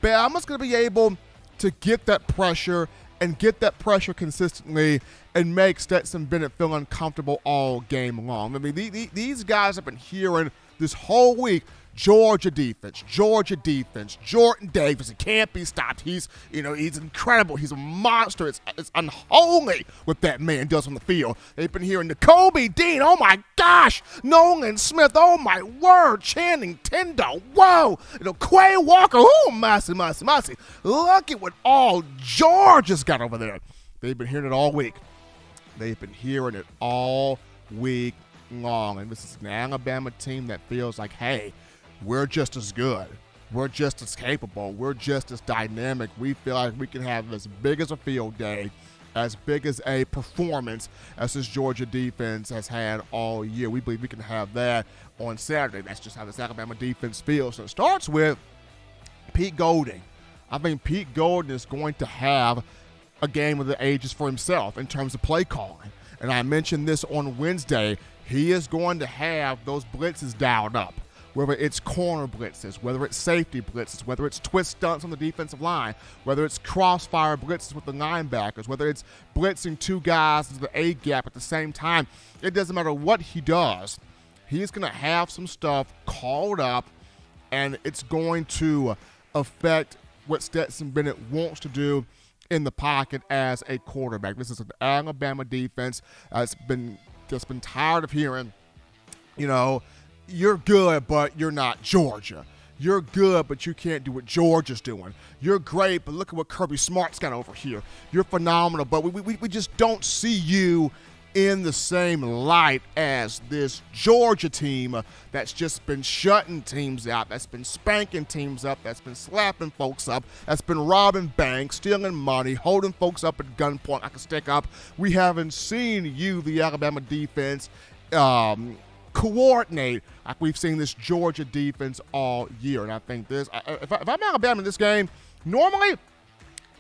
Bama's going to be able to get that pressure and get that pressure consistently and make Stetson Bennett feel uncomfortable all game long. I mean, these guys have been hearing this whole week, Georgia defense, Jordan Davis, he can't be stopped. He's incredible. He's a monster. It's unholy what that man does on the field. They've been hearing Nakobe Dean, oh my gosh, Nolan Smith, oh my word, Channing Tindall, whoa, Quay Walker, oh, mercy. Look at what all Georgia's got over there. They've been hearing it all week. They've been hearing it all week long, and this is an Alabama team that feels like, hey, we're just as good. We're just as capable. We're just as dynamic. We feel like we can have as big as a field day, as big as a performance as this Georgia defense has had all year. We believe we can have that on Saturday. That's just how this Alabama defense feels. So it starts with Pete Golding. I think Pete Golding is going to have a game of the ages for himself in terms of play calling. And I mentioned this on Wednesday. He is going to have those blitzes dialed up. Whether it's corner blitzes, whether it's safety blitzes, whether it's twist stunts on the defensive line, whether it's crossfire blitzes with the linebackers, whether it's blitzing two guys into the A gap at the same time, it doesn't matter what he does. He's going to have some stuff called up, and it's going to affect what Stetson Bennett wants to do in the pocket as a quarterback. This is an Alabama defense that's been tired of hearing, you're good, but you're not Georgia. You're good, but you can't do what Georgia's doing. You're great, but look at what Kirby Smart's got over here. You're phenomenal, but we just don't see you in the same light as this Georgia team that's just been shutting teams out, that's been spanking teams up, that's been slapping folks up, that's been robbing banks, stealing money, holding folks up at gunpoint like a stick up. We haven't seen you, the Alabama defense, coordinate like we've seen this Georgia defense all year. And I think this, if I'm Alabama in this game, normally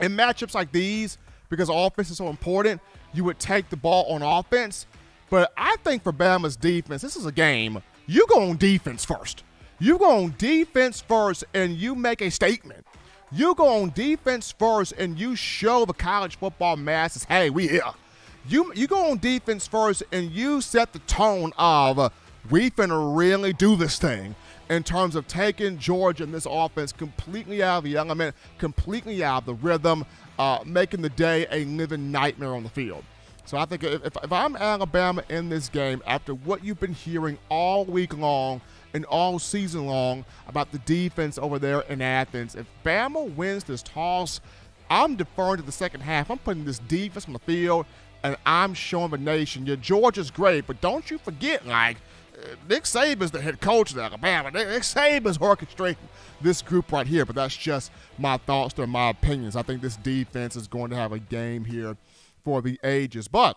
in matchups like these, because offense is so important, you would take the ball on offense. But I think for Bama's defense, this is a game, you go on defense first. You go on defense first and you make a statement. You go on defense first and you show the college football masses, hey, we here. You go on defense first and you set the tone of we finna really do this thing in terms of taking Georgia and this offense completely out of the element, completely out of the rhythm, making the day a living nightmare on the field. So I think if I'm Alabama in this game, after what you've been hearing all week long and all season long about the defense over there in Athens, if Bama wins this toss, I'm deferring to the second half. I'm putting this defense on the field, and I'm showing the nation, yeah, Georgia's great, but don't you forget, Nick Saban's the head coach of Alabama. Nick Saban's orchestrating this group right here, but that's just my thoughts and my opinions. I think this defense is going to have a game here for the ages. But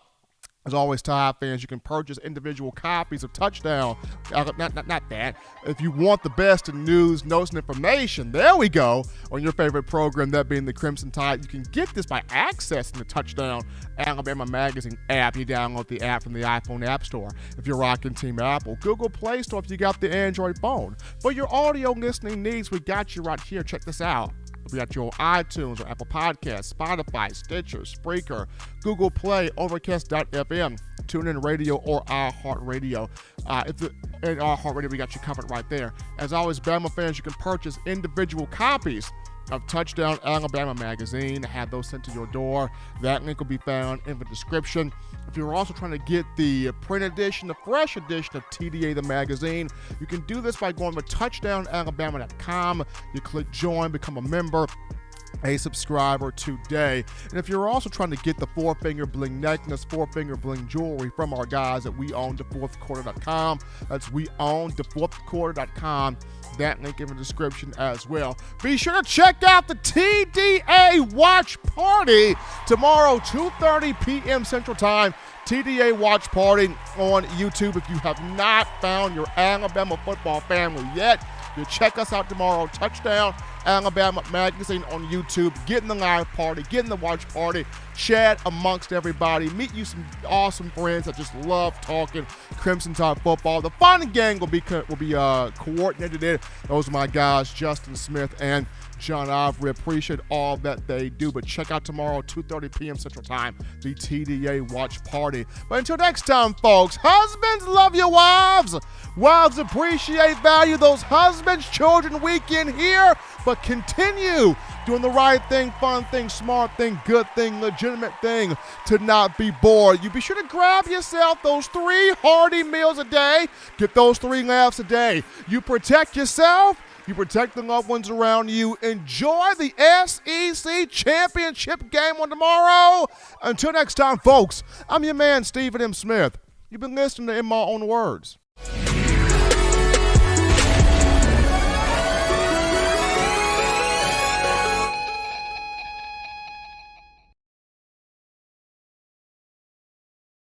as always, Tide fans, you can purchase individual copies of Touchdown. Not that. If you want the best in news, notes, and information, there we go, on your favorite program, that being the Crimson Tide. You can get this by accessing the Touchdown Alabama Magazine app. You download the app from the iPhone App Store if you're rocking Team Apple. Google Play Store if you got the Android phone. For your audio listening needs, we got you right here. Check this out. We got you on iTunes or Apple Podcasts, Spotify, Stitcher, Spreaker, Google Play, Overcast.fm, TuneIn Radio, or iHeartRadio. In iHeartRadio, we got you covered right there. As always, Bama fans, you can purchase individual copies of Touchdown Alabama Magazine. Have those sent to your door. That link will be found in the description. If you're also trying to get the print edition, the fresh edition of TDA the magazine, you can do this by going to touchdownalabama.com. You click join, become a member, a subscriber today. And if you're also trying to get the 4-finger bling necklace, 4-finger bling jewelry from our guys at weownthefourthquarter.com, that's weownthefourthquarter.com, that link in the description as well. Be sure to check out the TDA Watch Party tomorrow, 2:30 p.m. Central Time. TDA Watch Party on YouTube. If you have not found your Alabama football family yet, you check us out tomorrow. Touchdown Alabama Magazine on YouTube. Get in the live party, get in the watch party, chat amongst everybody, meet you some awesome friends that just love talking Crimson Tide football. The fun and gang will be coordinated in. Those are my guys, Justin Smith and John Ivory. Appreciate all that they do. But check out tomorrow, 2:30 p.m. Central Time, the TDA Watch Party. But until next time, folks, husbands love your wives. Wives appreciate, value those husbands. Children weekend here. But continue doing the right thing, fun thing, smart thing, good thing, legitimate thing to not be bored. You be sure to grab yourself those 3 hearty meals a day. Get those 3 laughs a day. You protect yourself. You protect the loved ones around you. Enjoy the SEC championship game on tomorrow. Until next time, folks, I'm your man, Stephen M. Smith. You've been listening to In My Own Words.